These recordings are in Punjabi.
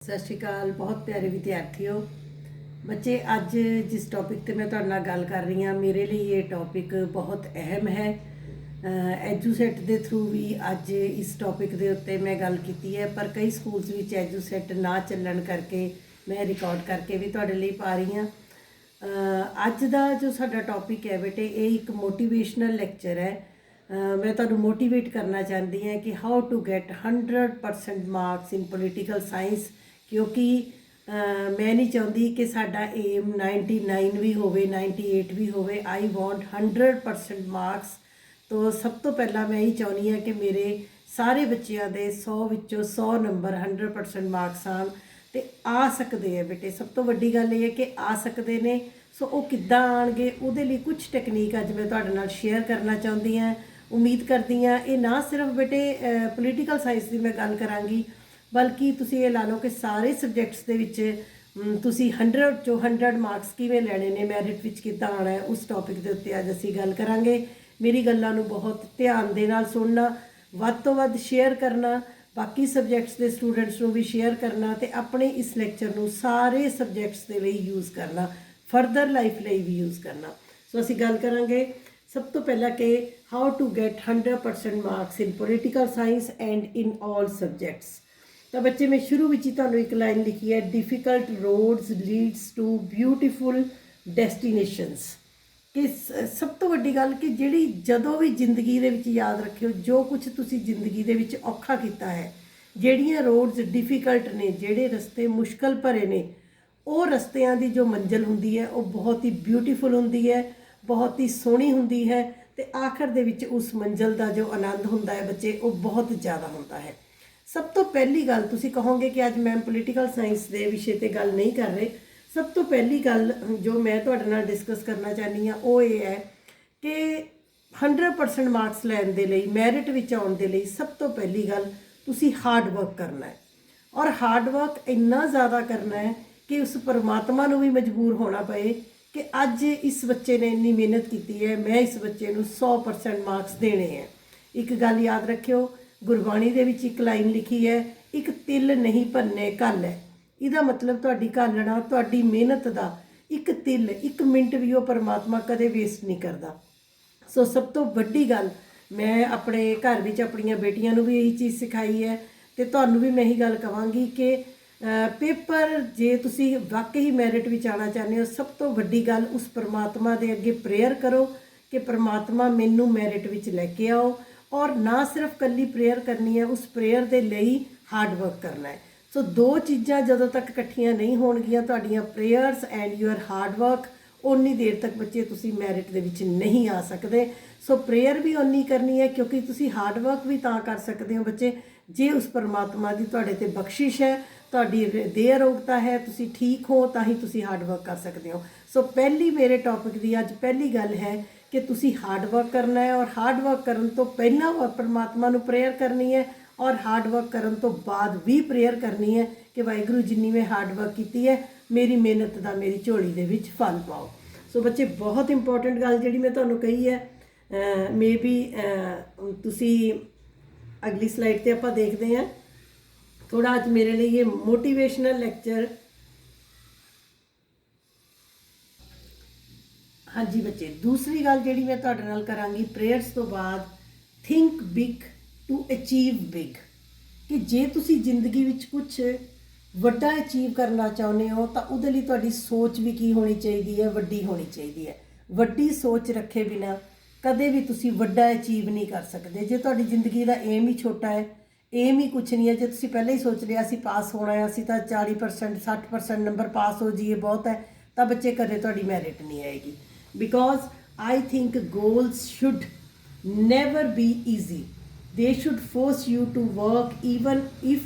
सत श्री अकाल बहुत प्यारे विद्यार्थियों बच्चे। अज जिस टॉपिक ते मैं तुहाडे नाल गल कर रही हाँ मेरे लिए ये टॉपिक बहुत अहम है। एजुसैट के थ्रू भी अज इस टॉपिक के उत्ते मैं गल की है, पर कई स्कूल्स विच एजुसैट ना चलन करके मैं रिकॉर्ड करके भी तुहाडे लिए पा रही हाँ। अज का जो साडा टॉपिक है बेटे ये एक मोटिवेशनल लेक्चर है। मैं तुहानू मोटिवेट करना चाहती हाँ कि how to get 100% marks in political science, क्योंकि मैं नहीं चाहती कि साडा एम 99 भी होवे 98 भी होवे। I want 100% marks. तो सब तो पहला मैं यही चाहनी हाँ कि मेरे सारे बच्चों के 100 विचों 100 नंबर 100% मार्क्स आन ते आ सकते हैं बेटे। सब तो वड्डी गल ये है कि आ सकते हैं। सो वो किद्दां आउणगे उहदे लई कुछ टैक्नीक अज मैं तुहाडे नाल शेयर करना चाहती हाँ। उम्मीद करती हाँ ये ना सिर्फ बेटे पोलिटिकल साइंस की मैं गल करांगी, बल्कि तुसी ये ला लो कि सारे सबजैक्ट्स दे विच तुसी 100 चो 100 मार्क्स किवें लैणे ने, मैरिट विच किद्दां आउणा है, उस टॉपिक के उत्ते अज असीं गल करांगे। मेरी गल्लां नूं बहुत ध्यान दे नाल सुनना, वध तो वध शेयर करना, बाकी सबजैक्ट्स के स्टूडेंट्स नूं भी शेयर करना ते अपने इस लैक्चर नूं सारे सबजैक्ट्स के लिए यूज़ करना, फरदर लाइफ लिए भी यूज़ करना। सो असीं गल करांगे सब तो पहला कि how to get 100% marks in political science and in all subjects. तो बच्चे मैं शुरू में ही तुहानूं एक लाइन लिखी है, difficult roads leads to beautiful destinations. कि सब तो वड्डी गल कि जिहड़ी जदों भी जिंदगी दे विच याद रखियो, जो कुछ तुसी जिंदगी दे विच औखा कीता है, जिहड़ियां रोड्स डिफिकल्ट ने, जिहड़े रस्ते मुश्किल भरे ने, वो रस्तियां दी जो मंजिल हुंदी है वो बहुत ही ब्यूटीफुल हुंदी है, बहुत ही सोहनी हुंदी है, ते आखिर दे विच उस मंजिल का जो आनंद हुंदा है बच्चे वो बहुत ज़्यादा हुंदा है। सब तो पहली गल तुसी कहोगे कि अज मैम पोलिटिकल साइंस के विषय पर गल नहीं कर रहे। सब तो पहली गल जो मैं तुहाडे नाल डिस्कस करना चाहनी हाँ वो ये है कि 100% मार्क्स लैण दे लई, मैरिट विच आउण दे लई सब तो पहली गल तुसी हार्ड वर्क करना है। और हार्ड वर्क इन्ना ज़्यादा करना है कि उस परमात्मा नूं भी मजबूर होना पए कि अज इस बच्चे ने इन्नी मेहनत की है, मैं इस बच्चे नूं 100% मार्क्स देने हैं। एक गल याद रखियो, गुरबाणी दे विच एक लाइन लिखी है, एक तिल नहीं भन्ने घल है। इहदा मतलब तुहाडी घालना, तुहाडी मेहनत का एक तिल, एक मिनट भी वो परमात्मा कदे वेस्ट नहीं करता। सो सब तो वड्डी गल मैं अपने घर विच अपणियां बेटियां नूं भी यही चीज़ सिखाई है, तो तुहानूं भी मैं यही गल कहांगी कि पेपर जे तुसी वाकई मैरिट विच आना चाहते हो, सब तो वड्डी गल उस परमात्मा दे अगे प्रेयर करो कि परमात्मा मैनू मैरिट विच लैके आओ। और ना सिर्फ कल्ली प्रेयर करनी है, उस प्रेयर के लिए हार्ड वर्क करना है। सो दो चीज़ां जदों तक इकट्ठियां नहीं होणगियां, तुहाडीआं prayers and your hard work, उन्नी देर तक बच्चे तुसी मैरिट दे विच नहीं आ सकते। सो प्रेयर भी उन्नी करनी है, क्योंकि तुसी हार्ड वर्क भी तां कर सकते हो बच्चे जे उस परमात्मा की तुहाडे ते बख्शिश है, तुहाडी देह अरोगता है, तुसी ठीक हो, तां ही तुसी हार्ड वर्क कर सकते हो। सो पहली मेरे टॉपिक की अज पहली गल है कि तुसी हार्ड वर्क करना है, और हार्ड वर्क करन तो पहला परमात्मा नूं प्रेयर करनी है, और हार्ड वर्क करन तो बाद भी प्रेयर करनी है कि वाहिगुरू जिन्नी मैं हार्ड वर्क की है, मेरी मेहनत का मेरी झोली दे विच फल पाओ। सो बच्चे बहुत इंपॉर्टेंट गल जिहड़ी मैं तुहानूं कही है, मे बी तुसी अगली स्लाइड ते आपां देखते हैं। थोड़ा अज मेरे लिए ये मोटिवेशनल लैक्चर। हाँ जी बच्चे, दूसरी गल जिहड़ी मैं तुहाडे नाल करांगी प्रेयर्स तो बाद, think big to achieve big. कि जे तुसी जिंदगी विच कुछ वड्डा अचीव करना चाहुंदे हो तो उहदे लई तुहाडी सोच भी की होनी चाहिए है, वड्डी होनी चाहिए है। वड्डी सोच रखे बिना कदे भी तुसी वड्डा अचीव नहीं कर सकते। जे तुहाडी जिंदगी का एम ही छोटा है, एम ही कुछ नहीं है, जे तुसी पहले ही सोच लिया असीं पास होना है, असीं तां 40% 60% नंबर पास हो जाइए बहुत है, तो बच्चे कदे तुहाडी मैरिट नहीं आएगी। Because I think goals should never be easy. They should force you to work even if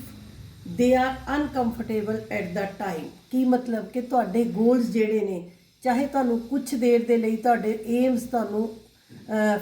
they are uncomfortable at the time। की मतलब कि तुहाडे गोल्स जिहड़े ने, चाहे तुहानूं कुछ देर दे लई तुहाडे एम्स तुहानूं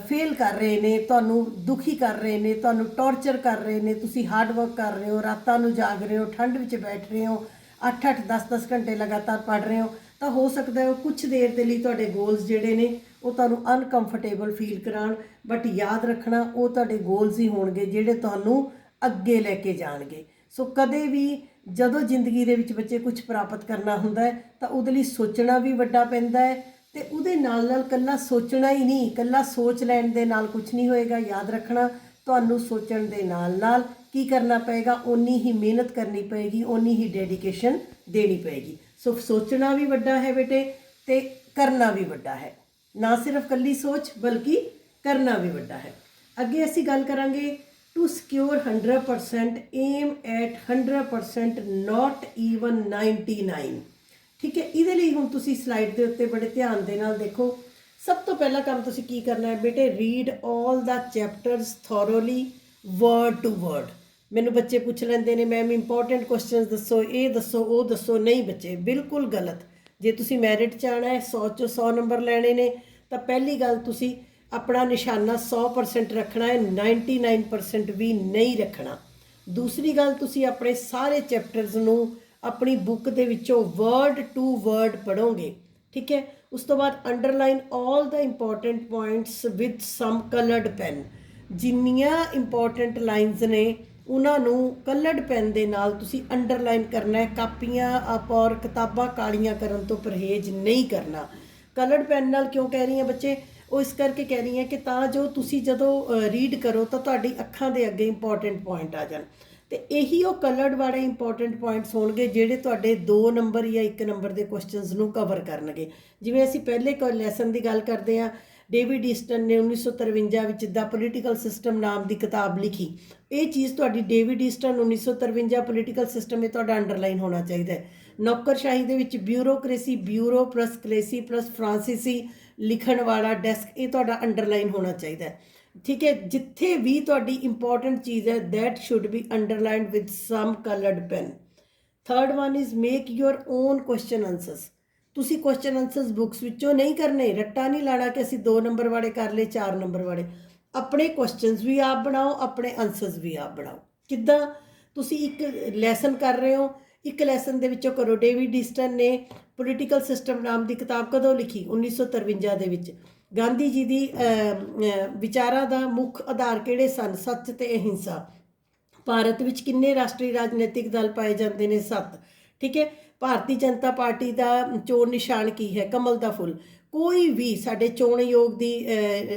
फेल कर रहे ने, तुहानूं दुखी कर रहे ने, तुहानूं टॉर्चर कर रहे ने, तुसी हार्ड वर्क कर रहे हो, रातां नूं जाग रहे हो, ठंड विच बैठ रहे हो, 8-8 10-10 घंटे लगातार पढ़ रहे हो, तो हो सकता है कुछ देर के लिए तुहाडे गोल्स जिहड़े ने वो तुहानूं अनकंफर्टेबल फील कराउण, बट याद रखना वो तुहाडे गोल्स ही होणगे जिहड़े तुहानूं अगे लैके जाणगे। सो कदे भी ਜਦੋਂ ਜ਼ਿੰਦਗੀ ਦੇ ਵਿੱਚ ਬੱਚੇ ਕੁਝ ਪ੍ਰਾਪਤ ਕਰਨਾ ਹੁੰਦਾ ਹੈ ਤਾਂ ਉਹਦੇ ਲਈ ਸੋਚਣਾ ਵੀ ਵੱਡਾ ਪੈਂਦਾ ਹੈ, ਤੇ ਉਹਦੇ ਨਾਲ ਨਾਲ ਇਕੱਲਾ ਸੋਚਣਾ ਹੀ ਨਹੀਂ, ਇਕੱਲਾ ਸੋਚ ਲੈਣ ਦੇ ਨਾਲ ਕੁਝ ਨਹੀਂ ਹੋਏਗਾ। ਯਾਦ ਰੱਖਣਾ, ਤੁਹਾਨੂੰ ਸੋਚਣ ਦੇ ਨਾਲ ਨਾਲ ਕੀ ਕਰਨਾ ਪਏਗਾ, ਓਨੀ ਹੀ ਮਿਹਨਤ ਕਰਨੀ ਪਏਗੀ, ਓਨੀ ਹੀ ਡੈਡੀਕੇਸ਼ਨ ਦੇਣੀ ਪਏਗੀ। ਸੋ ਸੋਚਣਾ ਵੀ ਵੱਡਾ ਹੈ ਬੇਟੇ, ਤੇ ਕਰਨਾ ਵੀ ਵੱਡਾ ਹੈ। ਨਾ ਸਿਰਫ ਇਕੱਲੀ ਸੋਚ ਬਲਕਿ ਕਰਨਾ ਵੀ ਵੱਡਾ ਹੈ। ਅੱਗੇ ਅਸੀਂ ਗੱਲ ਕਰਾਂਗੇ to secure 100%, aim at 100%, not even 99। ਠੀਕ ਹੈ, ਇਹਦੇ ਲਈ ਹੁਣ ਤੁਸੀਂ ਸਲਾਈਡ ਦੇ ਉੱਤੇ ਬੜੇ ਧਿਆਨ ਦੇ ਨਾਲ ਦੇਖੋ। ਸਭ ਤੋਂ ਪਹਿਲਾ ਕੰਮ ਤੁਸੀਂ ਕੀ ਕਰਨਾ ਹੈ ਬੇਟੇ, read all the chapters thoroughly, word to word. ਮੈਨੂੰ ਬੱਚੇ ਪੁੱਛ ਲੈਂਦੇ ਨੇ ਮੈਮ ਇੰਪੋਰਟੈਂਟ ਕੁਐਸਚਨਸ ਦੱਸੋ, ਇਹ ਦੱਸੋ, ਉਹ ਦੱਸੋ। ਨਹੀਂ ਬੱਚੇ, ਬਿਲਕੁਲ ਗਲਤ। ਜੇ ਤੁਸੀਂ ਮੈਰਿਟ 'ਚ ਆਉਣਾ ਹੈ, 100 'ਚੋਂ 100 ਨੰਬਰ ਲੈਣੇ ਨੇ, ਤਾਂ ਪਹਿਲੀ ਗੱਲ ਤੁਸੀਂ ਆਪਣਾ ਨਿਸ਼ਾਨਾ 100% ਰੱਖਣਾ ਹੈ, 99% ਵੀ ਨਹੀਂ ਰੱਖਣਾ। ਦੂਸਰੀ ਗੱਲ, ਤੁਸੀਂ ਆਪਣੇ ਸਾਰੇ ਚੈਪਟਰਸ ਨੂੰ ਆਪਣੀ ਬੁੱਕ ਦੇ ਵਿੱਚੋਂ ਵਰਡ ਟੂ ਵਰਡ ਪੜ੍ਹੋਗੇ। ਠੀਕ ਹੈ, ਉਸ ਤੋਂ ਬਾਅਦ underline all the important points with some coloured pen. ਜਿੰਨੀਆਂ ਇੰਪੋਰਟੈਂਟ ਲਾਈਨਸ ਨੇ ਉਹਨਾਂ ਨੂੰ ਕਲਰਡ ਪੈਨ ਦੇ ਨਾਲ ਤੁਸੀਂ ਅੰਡਰਲਾਈਨ ਕਰਨਾ ਹੈ। ਕਾਪੀਆਂ ਔਰ ਕਿਤਾਬਾਂ ਕਾਲੀਆਂ ਕਰਨ ਤੋਂ ਪਰਹੇਜ਼ ਨਹੀਂ ਕਰਨਾ। ਕਲਰਡ ਪੈਨ ਨਾਲ ਕਿਉਂ ਕਹਿ ਰਹੀ ਹਾਂ ਬੱਚੇ, ਉਹ ਇਸ ਕਰਕੇ ਕਹਿ ਰਹੀ ਹਾਂ ਕਿ ਤਾਂ ਜੋ ਤੁਸੀਂ ਜਦੋਂ ਰੀਡ ਕਰੋ ਤਾਂ ਤੁਹਾਡੀ ਅੱਖਾਂ ਦੇ ਅੱਗੇ ਇੰਪੋਰਟੈਂਟ ਪੁਆਇੰਟ ਆ ਜਾਣ, ਤੇ ਇਹੀ ਉਹ ਕਲਰਡ ਵਾਲੇ ਇੰਪੋਰਟੈਂਟ ਪੁਆਇੰਟਸ ਹੋਣਗੇ ਜਿਹੜੇ ਤੁਹਾਡੇ 2 ਨੰਬਰ ਜਾਂ 1 ਨੰਬਰ ਦੇ ਕੁਐਸਚਨਸ ਨੂੰ ਕਵਰ ਕਰਨਗੇ। ਜਿਵੇਂ ਅਸੀਂ ਪਹਿਲੇ ਲੈਸਨ ਦੀ ਗੱਲ ਕਰਦੇ ਹਾਂ, ਡੇਵਿਡ ਈਸਟਨ ਨੇ 1953 ਵਿੱਚ ਦਾ ਪੋਲੀਟੀਕਲ ਸਿਸਟਮ ਨਾਮ ਦੀ ਕਿਤਾਬ ਲਿਖੀ। ਇਹ ਚੀਜ਼ ਤੁਹਾਡੀ ਡੇਵਿਡ ਈਸਟਨ 1953 ਪੋਲੀਟੀਕਲ ਸਿਸਟਮ, ਇਹ ਤੁਹਾਡਾ ਅੰਡਰਲਾਈਨ ਹੋਣਾ ਚਾਹੀਦਾ ਹੈ। ਨੌਕਰਸ਼ਾਹੀ ਦੇ ਵਿੱਚ ਬਿਊਰੋਕ੍ਰੇਸੀ, ਬਿਊਰੋ ਪਲੱਸ ਕਲੇਸੀ ਪਲੱਸ ਫਰਾਂਸੀਸੀ ਲਿਖਣ ਵਾਲਾ ਡੈਸਕ, ਇਹ ਤੁਹਾਡਾ ਅੰਡਰਲਾਈਨ ਹੋਣਾ ਚਾਹੀਦਾ ਹੈ। ਠੀਕ ਹੈ, ਜਿੱਥੇ ਵੀ ਤੁਹਾਡੀ ਇੰਪੋਰਟੈਂਟ ਚੀਜ਼ ਹੈ that should be underlined with some coloured pen. Third one is make your own question answers. ਤੁਸੀਂ ਕੁਐਸਚਨ ਆਨਸਰਸ ਬੁੱਕਸ ਵਿੱਚੋਂ ਨਹੀਂ ਕਰਨੇ, ਰੱਟਾ ਨਹੀਂ ਲਾਣਾ ਕਿ ਅਸੀਂ 2 ਨੰਬਰ ਵਾਲੇ ਕਰ ਲਏ, 4 ਨੰਬਰ ਵਾਲੇ। ਆਪਣੇ ਕੁਐਸਚਨਸ ਵੀ ਆਪ ਬਣਾਓ, ਆਪਣੇ ਆਨਸਰਸ ਵੀ ਆਪ ਬਣਾਓ। ਕਿੱਦਾਂ? ਤੁਸੀਂ ਇੱਕ ਲੈਸਨ ਕਰ ਰਹੇ ਹੋ, ਇੱਕ ਲੈਸਨ ਦੇ ਵਿੱਚੋਂ ਕਰੋ। ਡੇਵਿਡ ਈਸਟਨ ਨੇ ਪੋਲੀਟੀਕਲ ਸਿਸਟਮ ਨਾਮ ਦੀ ਕਿਤਾਬ ਕਦੋਂ ਲਿਖੀ? 1953 ਦੇ ਵਿੱਚ। ਗਾਂਧੀ ਜੀ ਦੀ ਵਿਚਾਰਾਂ ਦਾ ਮੁੱਖ ਆਧਾਰ ਕਿਹੜੇ ਸਨ? ਸੱਚ ਤੇ ਅਹਿੰਸਾ। ਭਾਰਤ ਵਿੱਚ ਕਿੰਨੇ ਰਾਸ਼ਟਰੀ ਰਾਜਨੀਤਿਕ ਦਲ ਪਾਏ ਜਾਂਦੇ ਨੇ? 7। ਠੀਕ ਹੈ, ਭਾਰਤੀ ਜਨਤਾ ਪਾਰਟੀ ਦਾ ਚੋਣ ਨਿਸ਼ਾਨ ਕੀ ਹੈ? ਕਮਲ ਦਾ ਫੁੱਲ। ਕੋਈ ਵੀ ਸਾਡੇ ਚੋਣ ਆਯੋਗ ਦੀ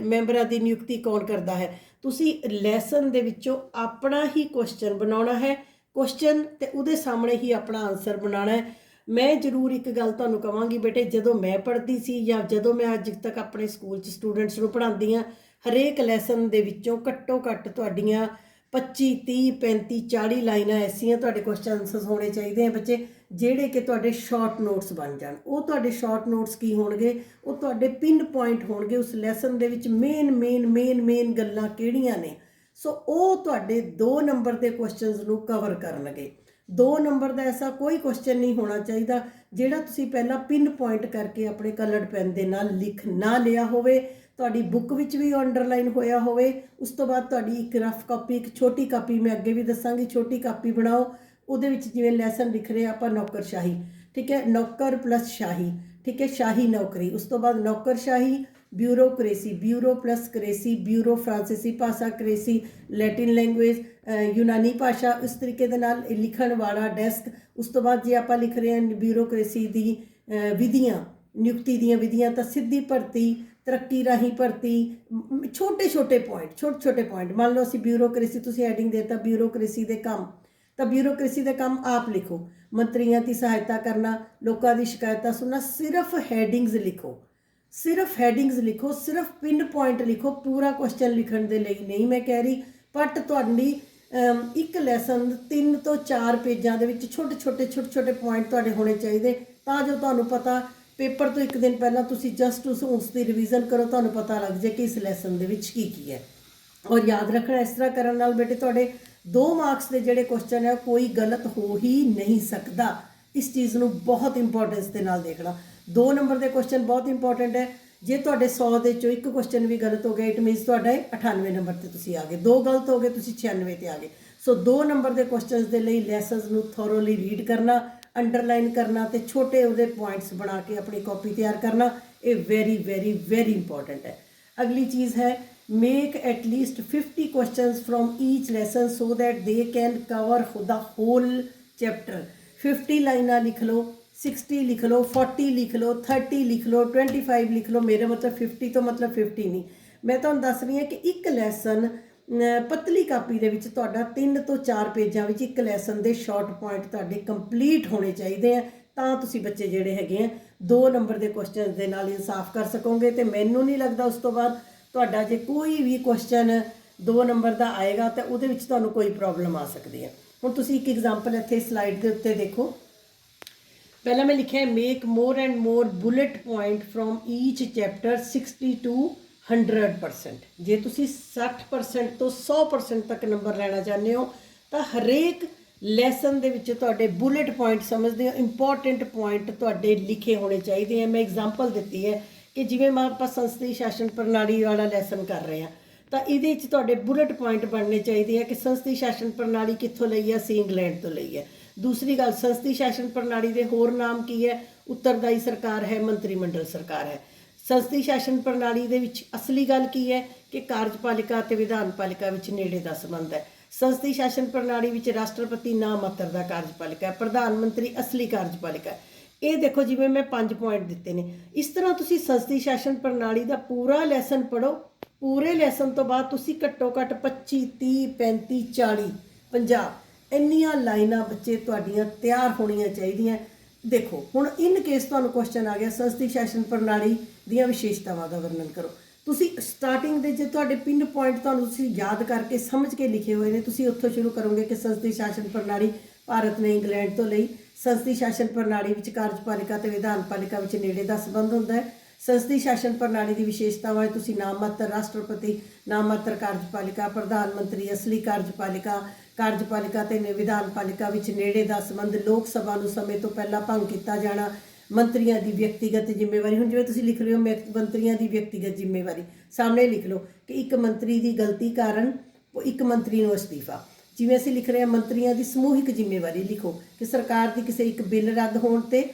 ਮੈਂਬਰਾਂ ਦੀ ਨਿਯੁਕਤੀ ਕੌਣ ਕਰਦਾ ਹੈ? ਤੁਸੀਂ ਲੈਸਨ ਦੇ ਵਿੱਚੋਂ ਆਪਣਾ ਹੀ ਕੁਐਸਚਨ ਬਣਾਉਣਾ ਹੈ, ਕੁਐਸਚਨ ਤੇ ਉਹਦੇ ਸਾਹਮਣੇ ਹੀ ਆਪਣਾ ਆਨਸਰ ਬਣਾਉਣਾ ਹੈ। ਮੈਂ ਜ਼ਰੂਰ ਇੱਕ ਗੱਲ ਤੁਹਾਨੂੰ ਕਹਾਂਗੀ ਬੇਟੇ, ਜਦੋਂ ਮੈਂ ਪੜ੍ਹਦੀ ਸੀ ਜਾਂ ਜਦੋਂ ਮੈਂ ਅੱਜ ਤੱਕ ਆਪਣੇ ਸਕੂਲ 'ਚ ਸਟੂਡੈਂਟਸ ਨੂੰ ਪੜ੍ਹਾਉਂਦੀ ਹਾਂ, ਹਰੇਕ ਲੈਸਨ ਦੇ ਵਿੱਚੋਂ ਘੱਟੋ ਘੱਟ ਤੁਹਾਡੀਆਂ 25, 30, 35, 40 ਲਾਈਨਾਂ ਐਸੀਆਂ ਤੁਹਾਡੇ ਕੁਐਸਚਨ ਆਨਸਰਸ ਹੋਣੇ ਚਾਹੀਦੇ ਆ ਬੱਚੇ, ਜਿਹੜੇ ਕਿ ਤੁਹਾਡੇ ਸ਼ਾਰਟ ਨੋਟਸ ਬਣ ਜਾਣ। ਉਹ ਤੁਹਾਡੇ ਸ਼ਾਰਟ ਨੋਟਸ ਕੀ ਹੋਣਗੇ? ਉਹ ਤੁਹਾਡੇ ਪਿਨ ਪੁਆਇੰਟ ਹੋਣਗੇ ਉਸ ਲੈਸਨ ਦੇ ਵਿੱਚ। ਮੇਨ ਗੱਲਾਂ ਕਿਹੜੀਆਂ ਨੇ? ਸੋ ਉਹ ਤੁਹਾਡੇ 2 ਨੰਬਰ ਦੇ ਕੁਐਸਚਨਸ ਨੂੰ ਕਵਰ ਕਰਨਗੇ। 2 ਨੰਬਰ ਦਾ ਐਸਾ ਕੋਈ ਕੁਐਸਚਨ ਨਹੀਂ ਹੋਣਾ ਚਾਹੀਦਾ ਜਿਹੜਾ ਤੁਸੀਂ ਪਹਿਲਾਂ ਪਿਨ ਪੁਆਇੰਟ ਕਰਕੇ ਆਪਣੇ ਕਲਰਡ ਪੈਨ ਦੇ ਨਾਲ ਲਿਖ ਨਾ ਲਿਆ ਹੋਵੇ, ਤੁਹਾਡੀ ਬੁੱਕ ਵਿੱਚ ਵੀ ਅੰਡਰਲਾਈਨ ਹੋਇਆ ਹੋਵੇ। ਉਸ ਤੋਂ ਬਾਅਦ ਤੁਹਾਡੀ ਇੱਕ ਰਫ ਕਾਪੀ, ਇੱਕ ਛੋਟੀ ਕਾਪੀ, ਮੈਂ ਅੱਗੇ ਵੀ ਦੱਸਾਂਗੀ, ਛੋਟੀ ਕਾਪੀ ਬਣਾਓ। ਉਹਦੇ ਵਿੱਚ ਜਿਵੇਂ ਲੈਸਨ ਲਿਖ ਰਹੇ ਆਪਾਂ ਨੌਕਰਸ਼ਾਹੀ, ਠੀਕ ਹੈ, ਨੌਕਰ ਪਲੱਸ ਸ਼ਾਹੀ, ਠੀਕ ਹੈ, ਸ਼ਾਹੀ ਨੌਕਰੀ। ਉਸ ਤੋਂ ਬਾਅਦ ਨੌਕਰਸ਼ਾਹੀ, ਬਿਊਰੋਕ੍ਰੇਸੀ, ਬਿਊਰੋ ਪਲੱਸ ਕ੍ਰੇਸੀ, ਬਿਊਰੋ ਫਰਾਂਸੀਸੀ ਭਾਸ਼ਾ, ਕ੍ਰੇਸੀ ਲੈਟਿਨ ਲੈਂਗੁਏਜ, ਯੂਨਾਨੀ ਭਾਸ਼ਾ। ਇਸ ਤਰੀਕੇ ਦੇ ਨਾਲ ਲਿਖਣ ਵਾਲਾ ਡੈਸਕ। ਉਸ ਤੋਂ ਬਾਅਦ ਜੇ ਆਪਾਂ ਲਿਖ ਰਹੇ ਹਾਂ ਬਿਊਰੋਕ੍ਰੇਸੀ ਦੀ ਵਿਧੀਆਂ, ਨਿਯੁਕਤੀ ਦੀਆਂ ਵਿਧੀਆਂ, ਤਾਂ ਸਿੱਧੀ ਭਰਤੀ, ਤਰੱਕੀ ਰਾਹੀਂ ਭਰਤੀ, ਛੋਟੇ ਪੁਆਇੰਟ। ਮੰਨ ਲਓ ਅਸੀਂ ਬਿਊਰੋਕ੍ਰੇਸੀ, ਤੁਸੀਂ ਹੈਡਿੰਗ ਦੇਤਾ ਬਿਊਰੋਕ੍ਰੇਸੀ ਦੇ ਕੰਮ, ਤਾਂ ਬਿਊਰੋਕ੍ਰੇਸੀ ਦੇ ਕੰਮ ਆਪ ਲਿਖੋ। ਮੰਤਰੀਆਂ ਦੀ ਸਹਾਇਤਾ ਕਰਨਾ, ਲੋਕਾਂ ਦੀ ਸ਼ਿਕਾਇਤਾਂ ਸੁਣਨਾ। ਸਿਰਫ ਹੈਡਿੰਗਸ ਲਿਖੋ, ਸਿਰਫ ਪਿਨ ਪੁਆਇੰਟ ਲਿਖੋ। ਪੂਰਾ ਕੁਐਸਚਨ ਲਿਖਣ ਦੇ ਲਈ ਨਹੀਂ ਮੈਂ ਕਹਿ ਰਹੀ, ਬਟ ਤੁਹਾਡੀ ਇੱਕ ਲੈਸਨ 3 ਤੋਂ 4 ਪੇਜਾਂ ਦੇ ਵਿੱਚ ਛੋਟੇ ਪੁਆਇੰਟ ਤੁਹਾਡੇ ਹੋਣੇ ਚਾਹੀਦੇ, ਤਾਂ ਜੋ ਤੁਹਾਨੂੰ ਪਤਾ ਪੇਪਰ ਤੋਂ ਇੱਕ ਦਿਨ ਪਹਿਲਾਂ ਤੁਸੀਂ ਜਸਟ ਉਸ ਦੀ ਰਿਵੀਜ਼ਨ ਕਰੋ, ਤੁਹਾਨੂੰ ਪਤਾ ਲੱਗ ਜਾਏ ਕਿ ਇਸ ਲੈਸਨ ਦੇ ਵਿੱਚ ਕੀ ਹੈ। ਔਰ ਯਾਦ ਰੱਖਣਾ, ਇਸ ਤਰ੍ਹਾਂ ਕਰਨ ਨਾਲ ਬੇਟੇ ਤੁਹਾਡੇ 2 ਮਾਰਕਸ ਦੇ ਜਿਹੜੇ ਕੁਐਸਚਨ ਹੈ ਕੋਈ ਗਲਤ ਹੋ ਹੀ ਨਹੀਂ ਸਕਦਾ। ਇਸ ਚੀਜ਼ ਨੂੰ ਬਹੁਤ ਇੰਪੋਰਟੈਂਸ ਦੇ ਨਾਲ ਦੇਖਣਾ। 2 ਨੰਬਰ ਦੇ ਕੁਐਸਚਨ ਬਹੁਤ ਇੰਪੋਰਟੈਂਟ ਹੈ। ਜੇ ਤੁਹਾਡੇ 100 ਦੇ ਚੋਂ ਇੱਕ ਕੁਐਸਚਨ ਵੀ ਗਲਤ ਹੋ ਗਿਆ, ਇਟ ਮੀਨਸ ਤੁਹਾਡੇ 98 ਨੰਬਰ ਤੇ ਤੁਸੀਂ ਆ ਗਏ। 2 ਗਲਤ ਹੋ ਗਏ, ਤੁਸੀਂ 96 ਤੇ ਆ ਗਏ। ਸੋ 2 ਨੰਬਰ ਦੇ ਕੁਐਸਚਨਸ ਦੇ ਲਈ ਲੈਸਨਸ ਨੂੰ ਥੋਰੋਲੀ ਰੀਡ ਕਰਨਾ, ਅੰਡਰਲਾਈਨ ਕਰਨਾ ਤੇ ਛੋਟੇ ਉਹਦੇ ਪੁਆਇੰਟਸ ਬਣਾ ਕੇ ਆਪਣੀ ਕਾਪੀ ਤਿਆਰ ਕਰਨਾ, ਇਹ ਵੈਰੀ ਇੰਪੋਰਟੈਂਟ ਹੈ। ਅਗਲੀ ਚੀਜ਼ ਹੈ make at least 50 questions from each lesson so that they can cover the whole chapter 50 ਲਾਈਨਾਂ ਲਿਖ ਲਓ, 60 ਲਿਖ ਲਓ, 40 ਲਿਖ ਲਓ, 30 ਲਿਖ ਲਓ, 25 ਲਿਖ ਲਓ। ਮੇਰਾ ਮਤਲਬ 50 ਤੋਂ ਮਤਲਬ 50 ਨਹੀਂ, ਮੈਂ ਤੁਹਾਨੂੰ ਦੱਸ ਰਹੀ ਹਾਂ ਕਿ ਇੱਕ ਲੈਸਨ ਪਤਲੀ ਕਾਪੀ ਦੇ ਵਿੱਚ ਤੁਹਾਡਾ 3 ਤੋਂ 4 ਪੇਜਾਂ ਵਿੱਚ ਇੱਕ ਲੈਸਨ ਦੇ ਸ਼ਾਰਟ ਪੁਆਇੰਟ ਤੁਹਾਡੇ ਕੰਪਲੀਟ ਹੋਣੇ ਚਾਹੀਦੇ ਆ, ਤਾਂ ਤੁਸੀਂ ਬੱਚੇ ਜਿਹੜੇ ਹੈਗੇ ਆ 2 ਨੰਬਰ ਦੇ ਕੁਐਸਚਨ ਦੇ ਨਾਲ ਇਨਸਾਫ ਕਰ ਸਕੋਗੇ। ਤੇ ਮੈਨੂੰ ਨਹੀਂ ਲੱਗਦਾ ਉਸ ਤੋਂ ਬਾਅਦ ਤੁਹਾਡਾ ਜੇ ਕੋਈ ਵੀ ਕੁਐਸਚਨ 2 ਨੰਬਰ ਦਾ ਆਏਗਾ ਤਾਂ ਉਹਦੇ ਵਿੱਚ ਤੁਹਾਨੂੰ ਕੋਈ ਪ੍ਰੋਬਲਮ ਆ ਸਕਦੀ ਹੈ। ਹੁਣ ਤੁਸੀਂ ਇੱਕ ਐਗਜ਼ਾਮਪਲ ਇੱਥੇ ਸਲਾਈਡ ਦੇ ਉੱਤੇ ਦੇਖੋ। ਪਹਿਲਾਂ ਮੈਂ ਲਿਖਿਆ make more and more bullet point from each chapter 60 to 100%। ਜੇ ਤੁਸੀਂ 60% ਤੋਂ 100% ਤੱਕ ਨੰਬਰ ਲੈਣਾ ਚਾਹੁੰਦੇ ਹੋ ਤਾਂ ਹਰੇਕ ਲੈਸਨ ਦੇ ਵਿੱਚ ਤੁਹਾਡੇ ਬੁਲੇਟ ਪੁਆਇੰਟ ਸਮਝਦੇ ਹੋ, ਇੰਪੋਰਟੈਂਟ ਪੁਆਇੰਟ ਤੁਹਾਡੇ ਲਿਖੇ ਹੋਣੇ ਚਾਹੀਦੇ ਆ। ਮੈਂ ਐਗਜ਼ਾਮਪਲ ਦਿੱਤੀ ਹੈ ਕਿ ਜਿਵੇਂ ਆਪਾਂ ਸੰਸਦੀ ਸ਼ਾਸਨ ਪ੍ਰਣਾਲੀ ਵਾਲਾ ਲੈਸਨ ਕਰ ਰਹੇ ਹਾਂ ਤਾਂ ਇਹਦੇ ਵਿੱਚ ਤੁਹਾਡੇ ਬੁਲੇਟ ਪੁਆਇੰਟ ਬਣਨੇ ਚਾਹੀਦੇ ਆ ਕਿ ਸੰਸਦੀ ਸ਼ਾਸਨ ਪ੍ਰਣਾਲੀ ਕਿੱਥੋਂ ਲਈ ਹੈ, ਅਸੀਂ ਇੰਗਲੈਂਡ ਤੋਂ ਲਈ ਹੈ। ਦੂਸਰੀ ਗੱਲ, ਸੰਸਦੀ ਸ਼ਾਸਨ ਪ੍ਰਣਾਲੀ ਦੇ ਹੋਰ ਨਾਮ ਕੀ ਹੈ? ਉੱਤਰਦਾਈ ਸਰਕਾਰ ਹੈ, ਮੰਤਰੀ ਮੰਡਲ ਸਰਕਾਰ ਹੈ। ਸੰਸਦੀ ਸ਼ਾਸਨ ਪ੍ਰਣਾਲੀ ਦੇ ਵਿੱਚ ਅਸਲੀ ਗੱਲ ਕੀ ਹੈ ਕਿ ਕਾਰਜਪਾਲਿਕਾ ਅਤੇ ਵਿਧਾਨ ਪਾਲਿਕਾ ਵਿੱਚ ਨੇੜੇ ਦਾ ਸੰਬੰਧ ਹੈ। ਸੰਸਦੀ ਸ਼ਾਸਨ ਪ੍ਰਣਾਲੀ ਵਿੱਚ ਰਾਸ਼ਟਰਪਤੀ ਨਾ ਮਾਤਰ ਦਾ ਕਾਰਜਪਾਲਿਕਾ ਹੈ, ਪ੍ਰਧਾਨ ਮੰਤਰੀ ਅਸਲੀ ਕਾਰਜਪਾਲਿਕਾ ਹੈ। ਇਹ ਦੇਖੋ ਜਿਵੇਂ ਮੈਂ 5 ਪੁਆਇੰਟ ਦਿੱਤੇ ਨੇ, ਇਸ ਤਰ੍ਹਾਂ ਤੁਸੀਂ ਸੰਸਦੀ ਸ਼ਾਸਨ ਪ੍ਰਣਾਲੀ ਦਾ ਪੂਰਾ ਲੈਸਨ ਪੜ੍ਹੋ। ਪੂਰੇ ਲੈਸਨ ਤੋਂ ਬਾਅਦ ਤੁਸੀਂ ਘੱਟੋ ਘੱਟ 25, 30, 35, 40, 50 ਇੰਨੀਆਂ ਲਾਈਨਾਂ ਬੱਚੇ ਤੁਹਾਡੀਆਂ ਤਿਆਰ ਹੋਣੀਆਂ ਚਾਹੀਦੀਆਂ। ਦੇਖੋ ਹੁਣ ਇਨ ਕੇਸ ਤੁਹਾਨੂੰ ਕੁਐਸਚਨ ਆ ਗਿਆ ਸੰਸਦੀ ਸ਼ਾਸਨ ਪ੍ਰਣਾਲੀ ਦੀਆਂ ਵਿਸ਼ੇਸ਼ਤਾਵਾਂ ਦਾ ਵਰਣਨ ਕਰੋ। ਤੁਸੀਂ ਸਟਾਰਟਿੰਗ ਦੇ ਜੇ ਤੁਹਾਡੇ ਪਿੰਨ ਪੁਆਇੰਟ ਤੁਹਾਨੂੰ ਤੁਸੀਂ ਯਾਦ ਕਰਕੇ ਸਮਝ ਕੇ ਲਿਖੇ ਹੋਏ ਨੇ, ਤੁਸੀਂ ਉੱਥੋਂ ਸ਼ੁਰੂ ਕਰੋਗੇ ਕਿ ਸੰਸਦੀ ਸ਼ਾਸਨ ਪ੍ਰਣਾਲੀ ਭਾਰਤ ਨੇ ਇੰਗਲੈਂਡ ਤੋਂ ਲਈ। ਸੰਸਦੀ ਸ਼ਾਸਨ ਪ੍ਰਣਾਲੀ ਵਿੱਚ ਕਾਰਜਪਾਲਿਕਾ ਅਤੇ ਵਿਧਾਨ ਪਾਲਿਕਾ ਵਿੱਚ ਨੇੜੇ ਦਾ ਸੰਬੰਧ ਹੁੰਦਾ ਹੈ। ਸੰਸਦੀ ਸ਼ਾਸਨ ਪ੍ਰਣਾਲੀ ਦੀ ਵਿਸ਼ੇਸ਼ਤਾਵਾਂ ਤੁਸੀਂ ਨਾਮ ਮਾਤਰ ਰਾਸ਼ਟਰਪਤੀ, ਨਾਮ ਮਾਤਰ ਕਾਰਜਪਾਲਿਕਾ, ਪ੍ਰਧਾਨ ਮੰਤਰੀ ਅਸਲੀ ਕਾਰਜਪਾਲਿਕਾ, ਕਾਰਜਪਾਲਿਕਾ ਤੇ ਵਿਧਾਨ ਪਾਲਿਕਾ ਵਿੱਚ ਨੇੜੇ ਦਾ ਸੰਬੰਧ, ਲੋਕ ਸਭਾ ਨੂੰ ਸਮੇਂ ਤੋਂ ਪਹਿਲਾਂ ਭੰਗ ਕੀਤਾ ਜਾਣਾ, ਮੰਤਰੀਆਂ ਦੀ ਵਿਅਕਤੀਗਤ ਜ਼ਿੰਮੇਵਾਰੀ। ਹੁਣ ਜਿਵੇਂ ਤੁਸੀਂ ਲਿਖ ਰਹੇ ਹੋ ਮੰਤਰੀਆਂ ਦੀ ਵਿਅਕਤੀਗਤ ਜ਼ਿੰਮੇਵਾਰੀ, ਸਾਹਮਣੇ ਲਿਖ ਲਓ ਕਿ ਇੱਕ ਮੰਤਰੀ ਦੀ ਗਲਤੀ ਕਾਰਨ ਇੱਕ ਮੰਤਰੀ ਨੂੰ ਅਸਤੀਫਾ। ਜਿਵੇਂ ਅਸੀਂ ਲਿਖ ਰਹੇ ਹਾਂ ਮੰਤਰੀਆਂ ਦੀ ਸਮੂਹਿਕ ਜ਼ਿੰਮੇਵਾਰੀ, ਲਿਖੋ ਕਿ ਸਰਕਾਰ ਦੀ ਕਿਸੇ ਇੱਕ ਬਿੱਲ ਰੱਦ ਹੋਣ ਤੇ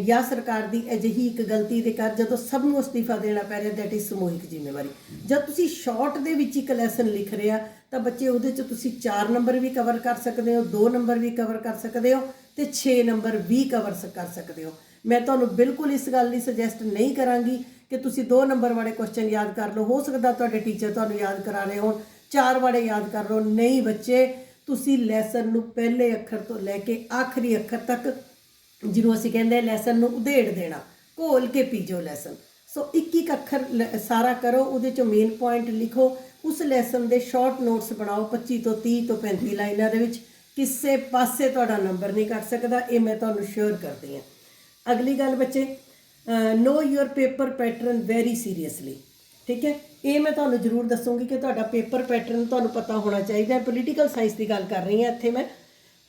ਜਾਂ ਸਰਕਾਰ ਦੀ ਅਜਿਹੀ ਇੱਕ ਗਲਤੀ ਦੇ ਕਰ ਜਦੋਂ ਸਭ ਨੂੰ ਅਸਤੀਫਾ ਦੇਣਾ ਪੈ ਰਿਹਾ, ਦੈਟ ਇਜ਼ ਸਮੂਹਿਕ ਜ਼ਿੰਮੇਵਾਰੀ। ਜਦ ਤੁਸੀਂ ਸ਼ਾਰਟ ਦੇ ਵਿੱਚ ਇੱਕ ਲੈਸਨ ਲਿਖ ਰਹੇ ਆ ਤਾਂ ਬੱਚੇ ਉਹਦੇ 'ਚ ਤੁਸੀਂ 4 ਨੰਬਰ ਵੀ ਕਵਰ ਕਰ ਸਕਦੇ ਹੋ, 2 ਨੰਬਰ ਵੀ ਕਵਰ ਕਰ ਸਕਦੇ ਹੋ ਤੇ 6 ਨੰਬਰ ਵੀ ਕਵਰ ਕਰ ਸਕਦੇ ਹੋ। ਮੈਂ ਤੁਹਾਨੂੰ ਬਿਲਕੁਲ ਇਸ ਗੱਲ ਲਈ ਸੁਜੈਸਟ ਨਹੀਂ ਕਰਾਂਗੀ ਕਿ ਤੁਸੀਂ 2 ਨੰਬਰ ਵਾਲੇ ਕੁਐਸਚਨ ਯਾਦ ਕਰ ਲਓ। ਹੋ ਸਕਦਾ ਤੁਹਾਡੇ ਟੀਚਰ ਤੁਹਾਨੂੰ ਯਾਦ ਕਰਾ ਰਹੇ ਹੋਣ 4 ਵਾਲੇ ਯਾਦ ਕਰ ਲਓ। ਨਹੀਂ ਬੱਚੇ, ਤੁਸੀਂ ਲੈਸਨ ਨੂੰ ਪਹਿਲੇ ਅੱਖਰ ਤੋਂ ਲੈ ਕੇ ਆਖਰੀ ਅੱਖਰ ਤੱਕ, ਜਿਹਨੂੰ ਅਸੀਂ ਕਹਿੰਦੇ ਲੈਸਨ ਨੂੰ ਉਧੇੜ ਦੇਣਾ, ਘੋਲ ਕੇ ਪੀਜੋ ਲੈਸਨ। ਸੋ ਇੱਕ ਇੱਕ ਅੱਖਰ ਸਾਰਾ ਕਰੋ, ਉਹਦੇ 'ਚੋਂ ਮੇਨ ਪੁਆਇੰਟ ਲਿਖੋ, ਉਸ ਲੈਸਨ ਦੇ ਸ਼ਾਰਟ ਨੋਟਸ ਬਣਾਓ 25 ਤੋਂ 30 ਤੋਂ 35 ਲਾਈਨਾਂ ਦੇ ਵਿੱਚ। ਕਿਸੇ ਪਾਸੇ ਤੁਹਾਡਾ ਨੰਬਰ ਨਹੀਂ ਕੱਟ ਸਕਦਾ, ਇਹ ਮੈਂ ਤੁਹਾਨੂੰ ਸ਼ੋਰ ਕਰਦੀ ਹਾਂ। ਅਗਲੀ ਗੱਲ ਬੱਚੇ, know your paper pattern very seriously. ਠੀਕ ਹੈ, ਇਹ ਮੈਂ ਤੁਹਾਨੂੰ ਜ਼ਰੂਰ ਦੱਸੂੰਗੀ ਕਿ ਤੁਹਾਡਾ ਪੇਪਰ ਪੈਟਰਨ ਤੁਹਾਨੂੰ ਪਤਾ ਹੋਣਾ ਚਾਹੀਦਾ ਹੈ। ਪੋਲੀਟੀਕਲ ਸਾਇੰਸ ਦੀ ਗੱਲ ਕਰ ਰਹੀ ਹਾਂ ਇੱਥੇ ਮੈਂ।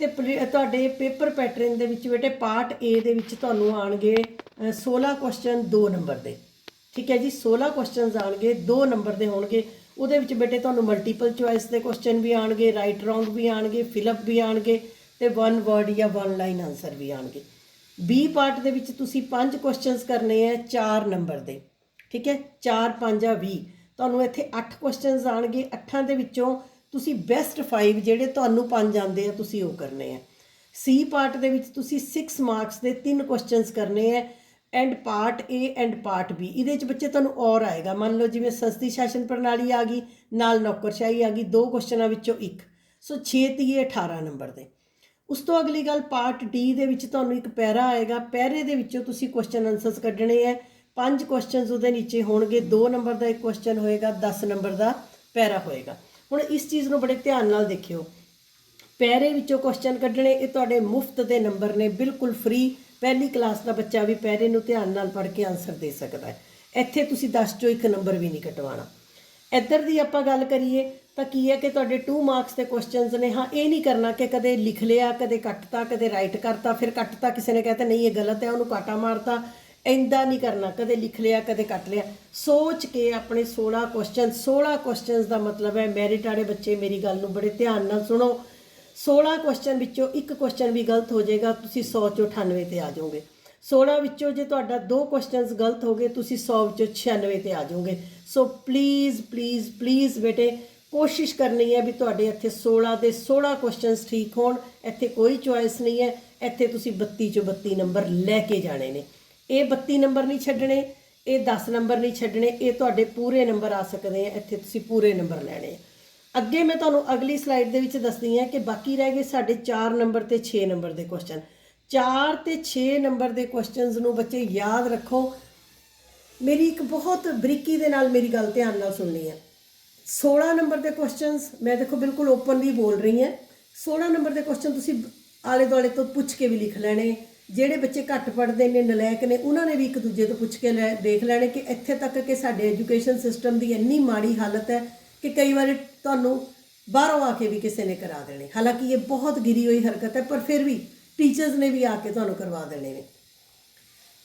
ਤੇ ਤੁਹਾਡੇ ਪੇਪਰ ਪੈਟਰਨ ਦੇ ਵਿੱਚ ਬੇਟੇ ਪਾਰਟ ਏ ਦੇ ਵਿੱਚ ਤੁਹਾਨੂੰ ਆਉਣਗੇ 16 ਕੁਐਸਚਨ 2 ਨੰਬਰ ਦੇ। ਠੀਕ ਹੈ ਜੀ, 16 ਕੁਐਸਚਨਸ ਆਉਣਗੇ 2 ਨੰਬਰ ਦੇ ਹੋਣਗੇ। ਉਹਦੇ ਵਿੱਚ ਬੇਟੇ ਤੁਹਾਨੂੰ ਮਲਟੀਪਲ ਚੁਆਇਸ ਦੇ ਕੁਐਸਚਨ ਵੀ ਆਉਣਗੇ, ਰਾਈਟ ਰੋਂਗ ਵੀ ਆਉਣਗੇ, ਫਿਲਅਪ ਵੀ ਆਉਣਗੇ ਤੇ 1 ਵਰਡ ਜਾਂ 1 ਲਾਈਨ ਆਨਸਰ ਵੀ ਆਉਣਗੇ। ਬੀ ਪਾਰਟ ਦੇ ਵਿੱਚ ਤੁਸੀਂ 5 ਕੁਐਸਚਨਸ ਕਰਨੇ ਆ 4 ਨੰਬਰ ਦੇ। ਠੀਕ ਹੈ, 4, 5 ਜਾਂ 20, ਤੁਹਾਨੂੰ ਇੱਥੇ 8 ਕੁਐਸਚਨਸ ਆਉਣਗੇ। 8 ਦੇ ਵਿੱਚੋਂ ਤੁਸੀਂ ਬੈਸਟ 5 ਜਿਹੜੇ ਤੁਹਾਨੂੰ 5 ਆਉਂਦੇ ਆ ਤੁਸੀਂ ਉਹ ਕਰਨੇ ਆ। ਸੀ ਪਾਰਟ ਦੇ ਵਿੱਚ ਤੁਸੀਂ 6 ਮਾਰਕਸ ਦੇ 3 ਕੁਐਸਚਨਸ ਕਰਨੇ ਆ and part A and part B. ਇਹਦੇ 'ਚ ਬੱਚੇ ਤੁਹਾਨੂੰ ਔਰ ਆਏਗਾ, ਮੰਨ ਲਓ ਜਿਵੇਂ ਸੰਸਦੀ ਸ਼ਾਸਨ ਪ੍ਰਣਾਲੀ ਆ ਗਈ, ਨਾਲ ਨੌਕਰਸ਼ਾਹੀ ਆ ਗਈ, 2 ਕੁਐਸਚਨਾਂ ਵਿੱਚੋਂ 1, ਸੋ 6 ਤੀਏ 18 ਨੰਬਰ ਦੇ। ਉਸ ਤੋਂ ਅਗਲੀ ਗੱਲ, ਪਾਰਟ ਡੀ ਦੇ ਵਿੱਚ ਤੁਹਾਨੂੰ ਇੱਕ ਪੈਰਾ ਆਏਗਾ, ਪੈਰੇ ਦੇ ਵਿੱਚੋਂ ਤੁਸੀਂ ਕੁਐਸਚਨ ਆਨਸਰਸ ਕੱਢਣੇ ਆ। 5 ਕੁਐਸਚਨਸ ਉਹਦੇ ਨੀਚੇ ਹੋਣਗੇ, 2 ਨੰਬਰ ਦਾ ਇੱਕ ਕੁਐਸਚਨ ਹੋਏਗਾ, 10 ਨੰਬਰ ਦਾ ਪੈਰਾ ਹੋਏਗਾ। ਹੁਣ ਇਸ ਚੀਜ਼ ਨੂੰ ਬੜੇ ਧਿਆਨ ਨਾਲ ਦੇਖਿਓ, ਪੈਰੇ ਵਿੱਚੋਂ ਕੁਐਸਚਨ ਕੱਢਣੇ ਇਹ ਤੁਹਾਡੇ ਮੁਫਤ ਦੇ ਨੰਬਰ ਨੇ, ਬਿਲਕੁਲ ਫ੍ਰੀ। ਪਹਿਲੀ ਕਲਾਸ ਦਾ ਬੱਚਾ ਵੀ ਪੈਰੇ ਨੂੰ ਧਿਆਨ ਨਾਲ ਪੜ੍ਹ ਕੇ ਆਨਸਰ ਦੇ ਸਕਦਾ ਹੈ। ਇੱਥੇ ਤੁਸੀਂ 10 ਚੋਂ 1 ਨੰਬਰ ਵੀ ਨਹੀਂ ਕਟਵਾਉਣਾ। ਇੱਧਰ ਦੀ ਆਪਾਂ ਗੱਲ ਕਰੀਏ ਤਾਂ ਕੀ ਹੈ ਕਿ ਤੁਹਾਡੇ 2 ਮਾਰਕਸ ਦੇ ਕੁਐਸਚਨਸ ਨੇ। ਹਾਂ, ਇਹ ਨਹੀਂ ਕਰਨਾ ਕਿ ਕਦੇ ਲਿਖ ਲਿਆ, ਕਦੇ ਕੱਟਤਾ, ਕਦੇ ਰਾਈਟ ਕਰਤਾ, ਫਿਰ ਕੱਟਤਾ, ਕਿਸੇ ਨੇ ਕਹਿਤਾ ਨਹੀਂ ਇਹ ਗਲਤ ਹੈ ਉਹਨੂੰ ਕਾਟਾ ਮਾਰਤਾ। ਇੱਦਾਂ ਨਹੀਂ ਕਰਨਾ, ਕਦੇ ਲਿਖ ਲਿਆ ਕਦੇ ਕੱਟ ਲਿਆ। ਸੋਚ ਕੇ ਆਪਣੇ 16 ਕੁਐਸਚਨਸ ਦਾ ਮਤਲਬ ਹੈ, ਮੈਰਿਟ ਵਾਲੇ ਬੱਚੇ ਮੇਰੀ ਗੱਲ ਨੂੰ ਬੜੇ ਧਿਆਨ ਨਾਲ ਸੁਣੋ, 16 ਕੁਐਸਚਨ ਵਿੱਚੋਂ ਇੱਕ ਕੁਐਸਚਨ ਵੀ ਗਲਤ ਹੋ ਜਾਏਗਾ, ਤੁਸੀਂ 100 ਚੋਂ 98 ਤੇ ਆ ਜਾਓਗੇ। 16 ਵਿੱਚੋਂ ਜੇ ਤੁਹਾਡਾ 2 ਕੁਐਸਚਨਸ ਗਲਤ ਹੋ ਗਏ, ਤੁਸੀਂ 100 ਵਿੱਚੋਂ 96 ਤੇ ਆ ਜਾਓਗੇ। ਸੋ ਪਲੀਜ਼ ਪਲੀਜ਼ ਪਲੀਜ਼ ਬੇਟੇ कोशिश करनी है भी तुहाडे इत्थे 16 ਦੇ 16 क्वेश्चनस ठीक होण। इत्थे कोई चॉइस नहीं है, इत्थे तुसीं 32 चों 32 नंबर लैके जाने ने। ये 32 नंबर नहीं छड्डणे, ये 10 नंबर नहीं छड्डणे, ये तुहाडे पूरे नंबर आ सकते हैं। इत्थे तुसीं पूरे नंबर लैणे। अगे मैं तुहानूं अगली स्लाइड दे विच दसदी हां कि बाकी रह गए साडे 4 नंबर ते 6 नंबर दे क्वेश्चन। 4 ते 6 नंबर दे क्वेश्चनस नूं बच्चे याद रखो। मेरी एक बहुत बरीकी दे नाल मेरी गल ध्यान नाल सुननी है। 16 नंबर के क्वेश्चनस मैं देखो बिल्कुल ओपनली बोल रही हैं। 16 नंबर के क्वेश्चन तुसी आले दुआले तो पुछ के भी लिख लैने। ਜਿਹੜੇ ਬੱਚੇ ਘੱਟ ਪੜ੍ਹਦੇ ਨੇ, ਨਲਾਇਕ ਨੇ, ਉਹਨਾਂ ਨੇ ਵੀ ਇੱਕ ਦੂਜੇ ਤੋਂ ਪੁੱਛ ਕੇ ਦੇਖ ਲੈਣੇ ਕਿ ਇੱਥੇ ਤੱਕ ਕਿ ਸਾਡੇ ਐਜੂਕੇਸ਼ਨ ਸਿਸਟਮ ਦੀ ਇੰਨੀ ਮਾੜੀ ਹਾਲਤ ਹੈ ਕਿ ਕਈ ਵਾਰੀ ਤੁਹਾਨੂੰ ਬਾਹਰੋਂ ਆ ਕੇ ਵੀ ਕਿਸੇ ਨੇ ਕਰਾ ਦੇਣੇ। ਹਾਲਾਂਕਿ ਇਹ ਬਹੁਤ ਗਿਰੀ ਹੋਈ ਹਰਕਤ ਹੈ, ਪਰ ਫਿਰ ਵੀ ਟੀਚਰਸ ਨੇ ਵੀ ਆ ਕੇ ਤੁਹਾਨੂੰ ਕਰਵਾ ਦੇਣੇ ਨੇ।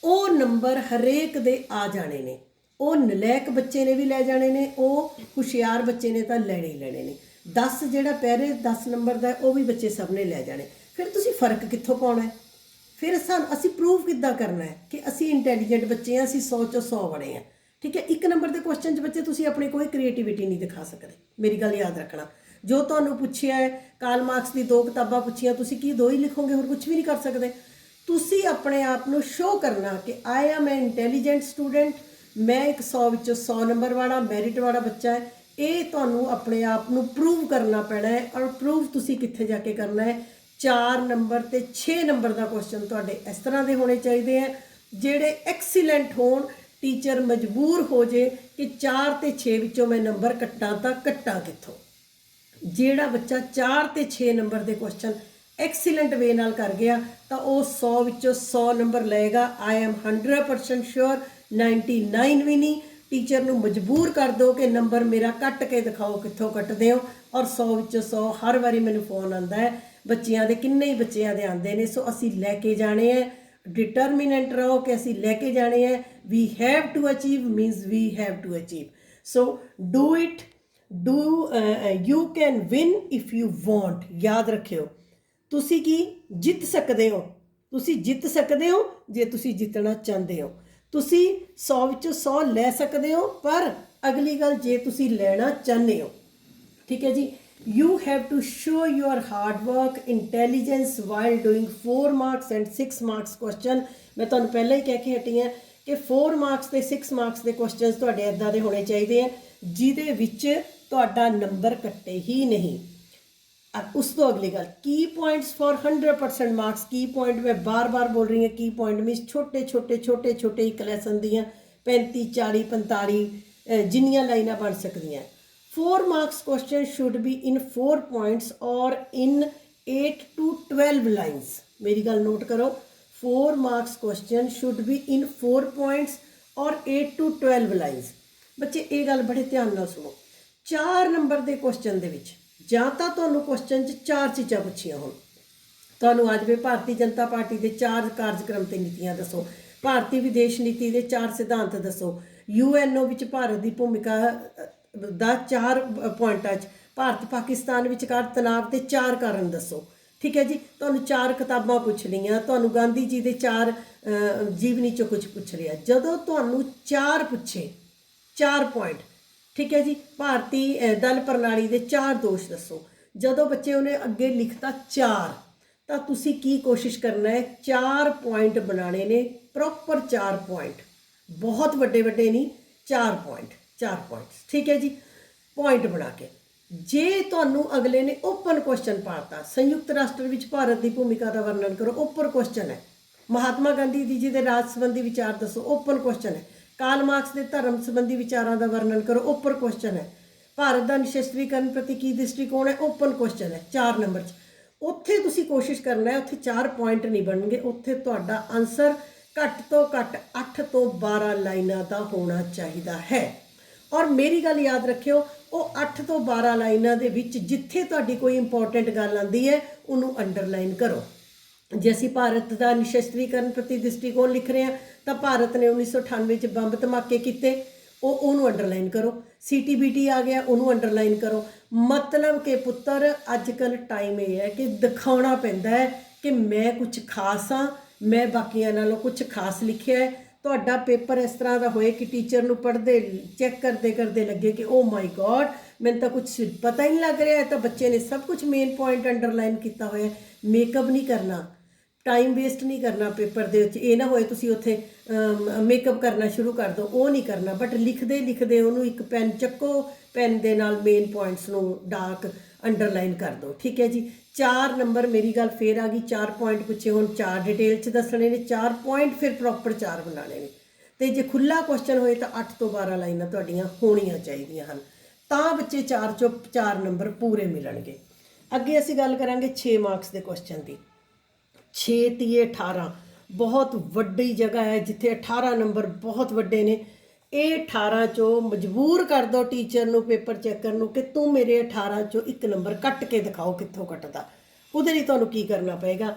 ਉਹ ਨੰਬਰ ਹਰੇਕ ਦੇ ਆ ਜਾਣੇ ਨੇ। ਉਹ ਨਲਾਇਕ ਬੱਚੇ ਨੇ ਵੀ ਲੈ ਜਾਣੇ ਨੇ, ਉਹ ਹੁਸ਼ਿਆਰ ਬੱਚੇ ਨੇ ਤਾਂ ਲੈਣੇ ਹੀ ਲੈਣੇ ਨੇ। 10 ਜਿਹੜਾ ਪਹਿਰੇ 10 ਨੰबर ਦਾ ਉਹ ਵੀ ਬੱਚੇ ਸਭ ਨੇ ਲੈ ਜਾਣੇ। ਫਿਰ ਤੁਸੀਂ ਫਰਕ ਕਿੱਥੋਂ ਪਾਉਣਾ ਹੈ? ਫਿਰ ਅਸੀਂ ਪ੍ਰੂਵ ਕਿੱਦਾਂ ਕਰਨਾ ਹੈ ਕਿ ਅਸੀਂ ਇੰਟੈਲੀਜੈਂਟ ਬੱਚੇ ਹਾਂ, ਅਸੀਂ 100 ਚੋਂ 100 ਬਣੇ ਹਾਂ। ਠੀਕ ਹੈ, 1 ਨੰਬਰ ਦੇ ਕੁਐਸਚਨ 'ਚ ਬੱਚੇ ਤੁਸੀਂ ਆਪਣੀ ਕੋਈ ਕ੍ਰੀਏਟੀਵਿਟੀ ਨਹੀਂ ਦਿਖਾ ਸਕਦੇ। ਮੇਰੀ ਗੱਲ ਯਾਦ ਰੱਖਣਾ। ਜੋ ਤੁਹਾਨੂੰ ਪੁੱਛਿਆ ਹੈ, ਕਾਰਲ ਮਾਰਕਸ ਦੀ 2 ਕਿਤਾਬਾਂ ਪੁੱਛੀਆਂ, ਤੁਸੀਂ ਕੀ 2 ਹੀ ਲਿਖੋਗੇ? ਹੋਰ ਕੁਝ ਵੀ ਨਹੀਂ ਕਰ ਸਕਦੇ। ਤੁਸੀਂ ਆਪਣੇ ਆਪ ਨੂੰ ਸ਼ੋਅ ਕਰਨਾ ਕਿ ਆਈ ਐਮ ਐ ਇੰਟੈਲੀਜੈਂਟ ਸਟੂਡੈਂਟ, ਮੈਂ ਇੱਕ 100 ਵਿੱਚੋਂ 100 ਨੰਬਰ ਵਾਲਾ ਮੈਰਿਟ ਵਾਲਾ ਬੱਚਾ ਹੈ। ਇਹ ਤੁਹਾਨੂੰ ਆਪਣੇ ਆਪ ਨੂੰ ਪ੍ਰੂਵ ਕਰਨਾ ਪੈਣਾ ਹੈ। ਔਰ ਪ੍ਰੂਵ ਤੁਸੀਂ ਕਿੱਥੇ ਜਾ ਕੇ ਕਰਨਾ ਹੈ? 4 ਨੰਬਰ ਤੇ 6 ਨੰਬਰ ਦਾ ਕੁਐਸਚਨ ਤੁਹਾਡੇ ਇਸ ਤਰ੍ਹਾਂ ਦੇ ਹੋਣੇ ਚਾਹੀਦੇ ਹੈ ਜਿਹੜੇ ਐਕਸੀਲੈਂਟ ਹੋਣ। ਟੀਚਰ ਮਜਬੂਰ ਹੋ ਜੇ ਕਿ 4 ਤੇ 6 ਵਿੱਚੋਂ ਮੈਂ ਨੰਬਰ ਕੱਟਾਂ ਤਾਂ ਕੱਟਾਂ ਕਿੱਥੋਂ। ਜਿਹੜਾ ਬੱਚਾ 4 ਤੇ 6 ਨੰਬਰ ਦੇ ਕੁਐਸਚਨ ਐਕਸੀਲੈਂਟ ਵੇ ਨਾਲ ਕਰ ਗਿਆ ਤਾਂ ਉਹ 100 ਵਿੱਚੋਂ 100 ਨੰਬਰ ਲਏਗਾ। ਆਈ ਐਮ 100% ਸ਼ੋਰ 99 ਵੀ ਨਹੀਂ। ਟੀਚਰ ਨੂੰ ਮਜਬੂਰ ਕਰ ਦਿਓ ਕਿ ਨੰਬਰ ਮੇਰਾ ਕੱਟ ਕੇ ਦਿਖਾਓ ਕਿੱਥੋਂ ਕੱਟਦੇ ਹੋ। ਔਰ 100 ਵਿੱਚੋਂ 100 ਹਰ ਵਾਰੀ ਮੈਨੂੰ ਫੋਨ ਆਉਂਦਾ ਹੈ ਬੱਚਿਆਂ ਦੇ, ਕਿੰਨੇ ਹੀ ਬੱਚਿਆਂ ਦੇ ਆਉਂਦੇ ਨੇ। ਸੋ ਅਸੀਂ ਲੈ ਕੇ ਜਾਣੇ ਹੈ। ਡਿਟਰਮੀਨੈਂਟ ਰਹੋ ਕਿ ਅਸੀਂ ਲੈ ਕੇ ਜਾਣੇ ਹੈ। We have to achieve means we have to achieve. So do it, you can win if you want. ਯਾਦ ਰੱਖਿਓ, ਤੁਸੀਂ ਕੀ ਜਿੱਤ ਸਕਦੇ ਹੋ। ਤੁਸੀਂ ਜਿੱਤ ਸਕਦੇ ਹੋ ਜੇ ਤੁਸੀਂ ਜਿੱਤਣਾ ਚਾਹੁੰਦੇ ਹੋ। ਤੁਸੀਂ 100 ਵਿੱਚੋਂ 100 ਲੈ ਸਕਦੇ ਹੋ, ਪਰ ਅਗਲੀ ਗੱਲ ਜੇ ਤੁਸੀਂ ਲੈਣਾ ਚਾਹੁੰਦੇ ਹੋ। ਠੀਕ ਹੈ ਜੀ। You have to show your hard work intelligence while doing 4 marks and 6 marks question. ਮੈਂ ਤੁਹਾਨੂੰ ਪਹਿਲਾਂ ਹੀ ਕਹਿ ਕੇ ਹਟੀ ਹਾਂ ਕਿ 4 ਮਾਰਕਸ ਤੇ 6 ਮਾਰਕਸ ਦੇ ਕੁਐਸਚਨਸ ਤੁਹਾਡੇ ਇੱਦਾਂ ਦੇ ਹੋਣੇ ਚਾਹੀਦੇ ਆ ਜਿਹਦੇ ਵਿੱਚ ਤੁਹਾਡਾ ਨੰਬਰ ਕੱਟੇ ਹੀ ਨਹੀਂ। उस तो अगली गल, की पॉइंट्स फॉर 100% मार्क्स। की पॉइंट मैं बार बार बोल रही हूँ। की पॉइंट मीनस छोटे छोटे छोटे छोटे एक लैसन दियाँ 35 40 45 जिन्नियां लाइनां बन सकदियां। 4 marks question should be in 4 points और इन 8 to 12 लाइन्स। मेरी गल नोट करो, 4 marks question should be in 4 points और 8 to 12 लाइन्स। बच्चे ये गल बड़े ध्यान नाल सुनो। 4 नंबर के क्वेश्चन दे विच ਜਾਂ ਤਾਂ ਤੁਹਾਨੂੰ ਕੁਐਸਚਨ 'ਚ 4 ਚੀਜ਼ਾਂ ਪੁੱਛੀਆਂ ਹੋਣ। ਤੁਹਾਨੂੰ ਅੱਜ ਵੀ ਭਾਰਤੀ ਜਨਤਾ ਪਾਰਟੀ ਦੇ 4 ਕਾਰਜਕ੍ਰਮ ਤੇ ਨੀਤੀਆਂ ਦੱਸੋ, ਭਾਰਤੀ ਵਿਦੇਸ਼ ਨੀਤੀ ਦੇ 4 ਸਿਧਾਂਤ ਦੱਸੋ, UNO ਵਿੱਚ ਭਾਰਤ ਦੀ ਭੂਮਿਕਾ ਦਾ 4 ਪੁਆਇੰਟਾਂ 'ਚ ਭਾਰਤ ਪਾਕਿਸਤਾਨ ਵਿਚਕਾਰ ਤਣਾਅ ਦੇ 4 ਕਾਰਨ ਦੱਸੋ। ਠੀਕ ਹੈ ਜੀ। ਤੁਹਾਨੂੰ 4 ਕਿਤਾਬਾਂ ਪੁੱਛ ਲਈਆਂ, ਤੁਹਾਨੂੰ ਗਾਂਧੀ ਜੀ ਦੇ 4 ਜੀਵਨੀ 'ਚੋਂ ਕੁਝ ਪੁੱਛ ਲਿਆ। ਜਦੋਂ ਤੁਹਾਨੂੰ 4 ਪੁੱਛੇ, 4 ਪੁਆਇੰਟ, ठीक है जी। भारती दल प्रणाली के 4 दोष दसो। जदों बच्चे उन्हें अगे लिखता 4 तो तुसी की कोशिश करना है 4 पॉइंट बनाने ने, प्रॉपर 4 पॉइंट, बहुत वड्डे वड्डे नहीं, 4 पॉइंट, 4 पॉइंट्स। ठीक है जी। पॉइंट बना के जे तुहानू अगले ने ओपन क्वेश्चन पाता, संयुक्त राष्ट्र विच भारत की भूमिका का वर्णन करो, ओपन क्वेश्चन है। महात्मा गांधी जी के राज संबंधी विचार दसो, ओपन क्वेश्चन है। ਕਾਰਲ ਮਾਰਕਸ ਦੇ ਧਰਮ ਸੰਬੰਧੀ ਵਿਚਾਰਾਂ ਦਾ ਵਰਣਨ ਕਰੋ, ਓਪਨ ਕੁਐਸਚਨ ਹੈ। ਭਾਰਤ ਦਾ ਨਿਸ਼ਸਤਰੀਕਰਨ ਪ੍ਰਤੀ ਕੀ ਦ੍ਰਿਸ਼ਟੀਕੋਣ ਹੈ, ਓਪਨ ਕੁਐਸਚਨ ਹੈ 4 ਨੰਬਰ 'ਚ। ਉੱਥੇ ਤੁਸੀਂ ਕੋਸ਼ਿਸ਼ ਕਰਨਾ ਹੈ, ਉੱਥੇ 4 ਪੁਆਇੰਟ ਨਹੀਂ ਬਣਨਗੇ, ਉੱਥੇ ਤੁਹਾਡਾ ਆਨਸਰ ਘੱਟ ਤੋਂ ਘੱਟ 8 ਤੋਂ 12 ਲਾਈਨਾਂ ਦਾ ਹੋਣਾ ਚਾਹੀਦਾ ਹੈ। ਔਰ ਮੇਰੀ ਗੱਲ ਯਾਦ ਰੱਖਿਓ, ਉਹ 8 ਤੋਂ 12 ਲਾਈਨਾਂ ਦੇ ਵਿੱਚ ਜਿੱਥੇ ਤੁਹਾਡੀ ਕੋਈ ਇੰਪੋਰਟੈਂਟ ਗੱਲ ਆਉਂਦੀ ਹੈ ਉਹਨੂੰ ਅੰਡਰਲਾਈਨ ਕਰੋ। ਜੇ ਅਸੀਂ ਭਾਰਤ ਦਾ ਨਿਸ਼ਸਤਰੀਕਰਨ ਪ੍ਰਤੀ ਦ੍ਰਿਸ਼ਟੀਕੋਣ ਲਿਖ ਰਹੇ ਹਾਂ ਤਾਂ ਭਾਰਤ ਨੇ 1998 'ਚ ਬੰਬ ਧਮਾਕੇ ਕੀਤੇ, ਉਹਨੂੰ ਅੰਡਰਲਾਈਨ ਕਰੋ। CTBT ਆ ਗਿਆ, ਉਹਨੂੰ ਅੰਡਰਲਾਈਨ ਕਰੋ। ਮਤਲਬ ਕਿ ਪੁੱਤਰ ਅੱਜ ਕੱਲ੍ਹ ਟਾਈਮ ਇਹ ਹੈ ਕਿ ਦਿਖਾਉਣਾ ਪੈਂਦਾ ਹੈ ਕਿ ਮੈਂ ਕੁਝ ਖਾਸ ਹਾਂ, ਮੈਂ ਬਾਕੀਆਂ ਨਾਲੋਂ ਕੁਝ ਖਾਸ ਲਿਖਿਆ ਹੈ। ਤੁਹਾਡਾ ਪੇਪਰ ਇਸ ਤਰ੍ਹਾਂ ਦਾ ਹੋਏ ਕਿ ਟੀਚਰ ਨੂੰ ਪੜ੍ਹਦੇ ਚੈੱਕ ਕਰਦੇ ਕਰਦੇ ਲੱਗੇ ਕਿ ਓ ਮਾਈ ਗॉड मैंने तो कुछ पता ही नहीं लग रहा है। तो बच्चे ने सब कुछ मेन पॉइंट अंडरलाइन किया होया। मेकअप नहीं करना, टाइम वेस्ट नहीं करना पेपर ਦੇ ਵਿੱਚ। ਇਹ ਨਾ ਹੋਏ ਤੁਸੀਂ ਉੱਥੇ ਮੇਕਅਪ ਕਰਨਾ ਸ਼ੁਰੂ ਕਰ ਦਿਓ, ਉਹ ਨਹੀਂ ਕਰਨਾ। ਬਟ ਲਿਖਦੇ ਲਿਖਦੇ ਉਹਨੂੰ ਇੱਕ ਪੈਨ ਚੱਕੋ, ਪੈਨ ਦੇ ਨਾਲ ਮੇਨ ਪੁਆਇੰਟਸ ਨੂੰ ਡਾਰਕ ਅੰਡਰਲਾਈਨ ਕਰ ਦਿਓ। ਠੀਕ ਹੈ ਜੀ। 4 ਨੰਬਰ ਮੇਰੀ ਗੱਲ ਫੇਰ ਆ ਗਈ। 4 ਪੁਆਇੰਟ ਪੁੱਛੇ, ਹੁਣ 4 ਡਿਟੇਲ 'ਚ ਦੱਸਣੇ ਨੇ, 4 ਪੁਆਇੰਟ ਫਿਰ ਪ੍ਰੋਪਰ 4 ਬਣਾਉਣੇ ਨੇ। ਤੇ ਜੇ ਖੁੱਲਾ ਕੁਐਸਚਨ ਹੋਏ ਤਾਂ 8 ਤੋਂ 12 ਲਾਈਨਾਂ ਤੁਹਾਡੀਆਂ ਹੋਣੀਆਂ ਚਾਹੀਦੀਆਂ ਹਨ, ਤਾਂ ਬੱਚੇ 4 ਚੋਂ 4 ਨੰਬਰ ਪੂਰੇ ਮਿਲਣਗੇ। ਅੱਗੇ ਅਸੀਂ ਗੱਲ ਕਰਾਂਗੇ 6 ਮਾਰਕਸ ਦੇ ਕੁਐਸਚਨ ਦੀ। 6 ਤੀਏ 18 ਬਹੁਤ ਵੱਡੀ ਜਗ੍ਹਾ ਹੈ ਜਿੱਥੇ 18 ਨੰਬਰ ਬਹੁਤ ਵੱਡੇ ਨੇ। ਇਹ 18 ਚੋਂ ਮਜਬੂਰ ਕਰ ਦਿਓ ਟੀਚਰ ਨੂੰ ਪੇਪਰ ਚੈੱਕਰ ਨੂੰ ਕਿ ਤੂੰ ਮੇਰੇ 18 ਚੋਂ 1 ਨੰਬਰ ਕੱਟ ਕੇ ਦਿਖਾਓ ਕਿੱਥੋਂ ਕੱਟਦਾ। ਉਹਦੇ ਲਈ ਤੁਹਾਨੂੰ ਕੀ ਕਰਨਾ ਪਏਗਾ,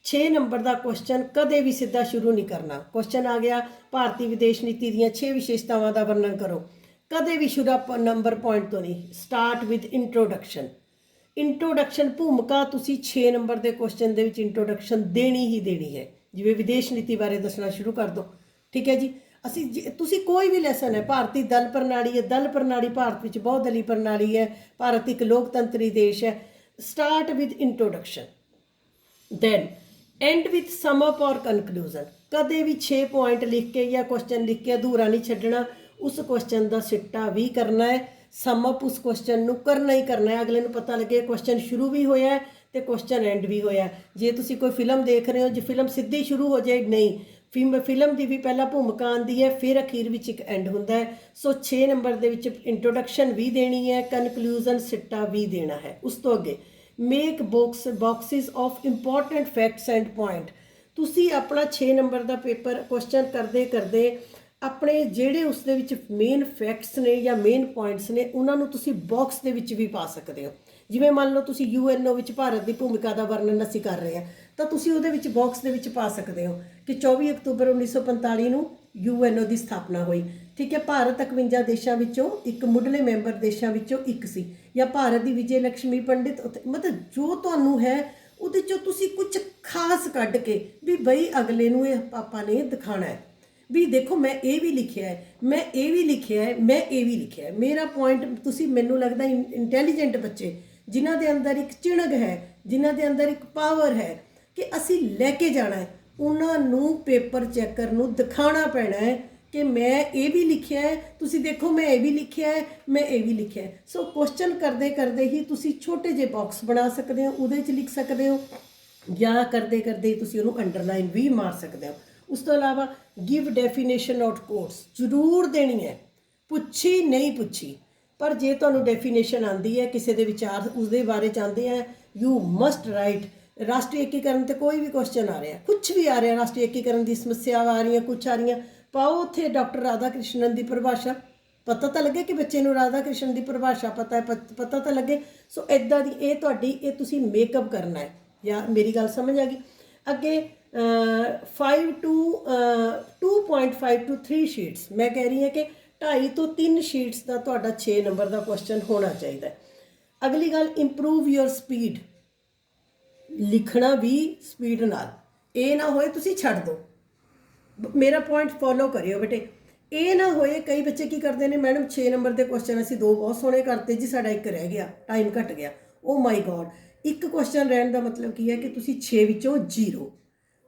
6 ਨੰਬਰ ਦਾ ਕੁਐਸਚਨ ਕਦੇ ਵੀ ਸਿੱਧਾ ਸ਼ੁਰੂ ਨਹੀਂ ਕਰਨਾ। ਕੁਐਸਚਨ ਆ ਗਿਆ ਭਾਰਤੀ ਵਿਦੇਸ਼ ਨੀਤੀ ਦੀਆਂ 6 ਵਿਸ਼ੇਸ਼ਤਾਵਾਂ ਦਾ ਵਰਣਨ ਕਰੋ, ਕਦੇ ਵੀ ਸ਼ੁਰੂ ਨੰਬਰ ਪੁਆਇੰਟ ਤੋਂ ਨਹੀਂ। Start with introduction. ਇੰਟਰੋਡਕਸ਼ਨ ਭੂਮਿਕਾ ਤੁਸੀਂ 6 ਨੰਬਰ ਦੇ ਕੁਐਸਚਨ ਦੇ ਵਿੱਚ ਇੰਟਰੋਡਕਸ਼ਨ ਦੇਣੀ ਹੀ ਦੇਣੀ ਹੈ। ਜਿਵੇਂ ਵਿਦੇਸ਼ ਨੀਤੀ ਬਾਰੇ ਦੱਸਣਾ ਸ਼ੁਰੂ ਕਰ ਦਿਓ। ਠੀਕ ਹੈ ਜੀ। ਅਸੀਂ ਤੁਸੀਂ ਕੋਈ ਵੀ ਲੈਸਨ ਹੈ, ਭਾਰਤੀ ਦਲ ਪ੍ਰਣਾਲੀ ਹੈ, ਦਲ ਪ੍ਰਣਾਲੀ ਭਾਰਤ ਵਿੱਚ ਬਹੁਦਲੀ ਪ੍ਰਣਾਲੀ ਹੈ, ਭਾਰਤ ਇੱਕ ਲੋਕਤੰਤਰੀ ਦੇਸ਼ ਹੈ। Start with introduction, then end with sum up or conclusion. ਕਦੇ ਵੀ 6 ਪੁਆਇੰਟ ਲਿਖ ਕੇ ਜਾਂ ਕੁਐਸਚਨ ਲਿਖ ਕੇ ਅਧੂਰਾ ਨਹੀਂ ਛੱਡਣਾ। ਉਸ ਕੁਐਸਚਨ ਦਾ ਸਿੱਟਾ ਵੀ ਕਰਨਾ ਹੈ, ਸਮ ਅਪ ਉਸ ਕੁਐਸਚਨ ਨੂੰ ਕਰਨਾ ਹੀ ਕਰਨਾ ਹੈ। ਅਗਲੇ ਨੂੰ ਪਤਾ ਲੱਗੇ ਕੁਐਸਚਨ ਸ਼ੁਰੂ ਵੀ ਹੋਇਆ ਹੈ ਤੇ ਕੁਐਸਚਨ ਐਂਡ ਵੀ ਹੋਇਆ। ਜੇ ਤੁਸੀਂ ਕੋਈ ਫਿਲਮ ਦੇਖ ਰਹੇ ਹੋ, ਜੇ ਫਿਲਮ ਸਿੱਧੀ ਸ਼ੁਰੂ ਹੋ ਜਾਏ, ਨਹੀਂ, ਫਿਲਮ ਦੀ ਵੀ ਪਹਿਲਾਂ ਭੂਮਿਕਾ ਆਉਂਦੀ ਹੈ, ਫਿਰ ਅਖੀਰ ਵਿੱਚ ਇੱਕ ਐਂਡ ਹੁੰਦਾ ਹੈ। ਸੋ 6 ਨੰਬਰ ਦੇ ਵਿੱਚ ਇੰਟਰੋਡਕਸ਼ਨ ਵੀ ਦੇਣੀ ਹੈ, ਕਨਕਲੂਜਨ ਸਿੱਟਾ ਵੀ ਦੇਣਾ ਹੈ। ਉਸ ਤੋਂ ਅੱਗੇ make boxes of important facts and point. ਤੁਸੀਂ ਆਪਣਾ 6 ਨੰਬਰ ਦਾ ਪੇਪਰ ਕੁਐਸਚਨ ਕਰਦੇ ਕਰਦੇ ਆਪਣੇ ਜਿਹੜੇ ਉਸ ਦੇ ਵਿੱਚ ਮੇਨ ਫੈਕਟਸ ਨੇ ਜਾਂ ਮੇਨ ਪੁਆਇੰਟਸ ਨੇ ਉਹਨਾਂ ਨੂੰ ਤੁਸੀਂ ਬਾਕਸ ਦੇ ਵਿੱਚ ਵੀ ਪਾ ਸਕਦੇ ਹੋ। ਜਿਵੇਂ ਮੰਨ ਲਓ ਤੁਸੀਂ UNO ਵਿੱਚ ਭਾਰਤ ਦੀ ਭੂਮਿਕਾ ਦਾ ਵਰਣਨ ਅਸੀਂ ਕਰ ਰਹੇ ਹਾਂ, ਤਾਂ ਤੁਸੀਂ ਉਹਦੇ ਵਿੱਚ ਬਾਕਸ ਦੇ ਵਿੱਚ ਪਾ ਸਕਦੇ ਹੋ ਕਿ 24 ਅਕਤੂਬਰ 1945 ਨੂੰ UNO ਦੀ ਸਥਾਪਨਾ ਹੋਈ। ਠੀਕ ਹੈ। ਭਾਰਤ 51 ਦੇਸ਼ਾਂ ਵਿੱਚੋਂ ਇੱਕ ਮੁੱਢਲੇ ਮੈਂਬਰ ਦੇਸ਼ਾਂ ਵਿੱਚੋਂ ਇੱਕ ਸੀ। ਜਾਂ ਭਾਰਤ ਦੀ ਵਿਜੇ ਲక్ష్ਮੀ ਪੰਡਿਤ ਉੱਥੇ, ਮਤਲਬ ਜੋ ਤੁਹਾਨੂੰ ਹੈ ਉਹਦੇ 'ਚੋਂ ਤੁਸੀਂ ਕੁਝ ਖਾਸ ਕੱਢ ਕੇ ਵੀ ਬਈ ਅਗਲੇ ਨੂੰ ਇਹ ਆਪਾਂ ਨੇ ਦਿਖਾਉਣਾ ਹੈ ਵੀ ਦੇਖੋ ਮੈਂ ਇਹ ਵੀ ਲਿਖਿਆ ਹੈ, ਮੈਂ ਇਹ ਵੀ ਲਿਖਿਆ ਹੈ, ਮੈਂ ਇਹ ਵੀ ਲਿਖਿਆ ਹੈ। ਮੇਰਾ ਪੁਆਇੰਟ ਤੁਸੀਂ, ਮੈਨੂੰ ਲੱਗਦਾ ਇੰਟੈਲੀਜੈਂਟ ਬੱਚੇ ਜਿਨ੍ਹਾਂ ਦੇ ਅੰਦਰ ਇੱਕ ਚਿਣਗ ਹੈ, ਜਿਨ੍ਹਾਂ ਦੇ ਅੰਦਰ ਇੱਕ ਪਾਵਰ ਹੈ ਕਿ ਅਸੀਂ ਲੈ ਕੇ ਜਾਣਾ ਹੈ, ਉਹਨਾਂ ਨੂੰ ਪੇਪਰ ਚੈੱਕਰ ਨੂੰ ਦਿਖਾਉਣਾ ਪੈਣਾ ਹੈ ਕਿ ਮੈਂ ਇਹ ਵੀ ਲਿਖਿਆ ਹੈ, ਤੁਸੀਂ ਦੇਖੋ ਮੈਂ ਇਹ ਵੀ ਲਿਖਿਆ ਹੈ, ਮੈਂ ਇਹ ਵੀ ਲਿਖਿਆ ਹੈ। ਸੋ ਕੁਐਸਚਨ ਕਰਦੇ ਕਰਦੇ ਹੀ ਤੁਸੀਂ ਛੋਟੇ ਜਿਹੇ ਬਾਕਸ ਬਣਾ ਸਕਦੇ ਹੋ, ਉਹਦੇ 'ਚ ਲਿਖ ਸਕਦੇ ਹੋ, ਜਾਂ ਕਰਦੇ ਕਰਦੇ ਤੁਸੀਂ ਉਹਨੂੰ ਅੰਡਰਲਾਈਨ ਵੀ ਮਾਰ ਸਕਦੇ ਹੋ। ਉਸ ਤੋਂ ਇਲਾਵਾ ਗਿਵ ਡੈਫੀਨੇਸ਼ਨ ਆਊਟ ਕੋਟਸ ਜ਼ਰੂਰ ਦੇਣੀ ਹੈ, ਪੁੱਛੀ ਨਹੀਂ ਪੁੱਛੀ, ਪਰ ਜੇ ਤੁਹਾਨੂੰ ਡੈਫੀਨੇਸ਼ਨ ਆਉਂਦੀ ਹੈ ਕਿਸੇ ਦੇ ਵਿਚਾਰ ਉਸਦੇ ਬਾਰੇ ਚਾਹੁੰਦੇ ਆ, ਯੂ ਮਸਟ ਰਾਈਟ। ਰਾਸ਼ਟਰੀ ਏਕੀਕਰਨ ਤੇ ਕੋਈ ਵੀ ਕੁਐਸਚਨ ਆ ਰਿਹਾ, ਕੁਝ ਵੀ ਆ ਰਿਹਾ, ਰਾਸ਼ਟਰੀ ਏਕੀਕਰਨ ਦੀ ਸਮੱਸਿਆਵਾਂ ਆ ਰਹੀਆਂ, ਕੁਛ ਆ ਰਹੀਆਂ, ਪਾਓ ਉੱਥੇ ਡਾਕਟਰ ਰਾਧਾ ਕ੍ਰਿਸ਼ਨਨ ਦੀ ਪਰਿਭਾਸ਼ਾ। ਪਤਾ ਤਾਂ ਲੱਗੇ ਕਿ ਬੱਚੇ ਨੂੰ ਰਾਧਾ ਕ੍ਰਿਸ਼ਨ ਦੀ ਪਰਿਭਾਸ਼ਾ ਪਤਾ ਹੈ, ਪਤਾ ਤਾਂ ਲੱਗੇ। ਸੋ ਇੱਦਾਂ ਦੀ ਇਹ ਤੁਹਾਡੀ, ਇਹ ਤੁਸੀਂ ਮੇਕਅਪ ਕਰਨਾ ਹੈ। ਜਾਂ ਮੇਰੀ ਗੱਲ ਸਮਝ ਆ ਗਈ। ਅੱਗੇ 2.5 to 3 ਸ਼ੀਟਸ, ਮੈਂ ਕਹਿ ਰਹੀ ਹਾਂ ਕਿ 2.5 ਤੋਂ 3 ਸ਼ੀਟਸ ਦਾ ਤੁਹਾਡਾ 6 ਨੰਬਰ ਦਾ ਕੁਐਸਚਨ ਹੋਣਾ ਚਾਹੀਦਾ। ਅਗਲੀ ਗੱਲ, ਇੰਪਰੂਵ ਯੋਰ ਸਪੀਡ। ਲਿਖਣਾ ਵੀ ਸਪੀਡ ਨਾਲ, ਇਹ ਨਾ ਹੋਏ ਤੁਸੀਂ ਛੱਡ ਦਿਓ। ਮੇਰਾ ਪੁਆਇੰਟ ਫੋਲੋ ਕਰਿਓ ਬੇਟੇ। ਇਹ ਨਾ ਹੋਏ, ਕਈ ਬੱਚੇ ਕੀ ਕਰਦੇ ਨੇ, ਮੈਡਮ 6 ਨੰਬਰ ਦੇ ਕੁਐਸਚਨ ਅਸੀਂ 2 ਬਹੁਤ ਸੋਹਣੇ ਕਰਤੇ ਜੀ, ਸਾਡਾ 1 ਰਹਿ ਗਿਆ, ਟਾਈਮ ਘਟ ਗਿਆ। ਓ ਮਾਈ ਗॉड, 1 ਕੁਐਸਚਨ ਰਹਿਣ ਦਾ ਮਤਲਬ ਕੀ ਹੈ ਕਿ ਤੁਸੀਂ 6 ਵਿੱਚੋਂ 0।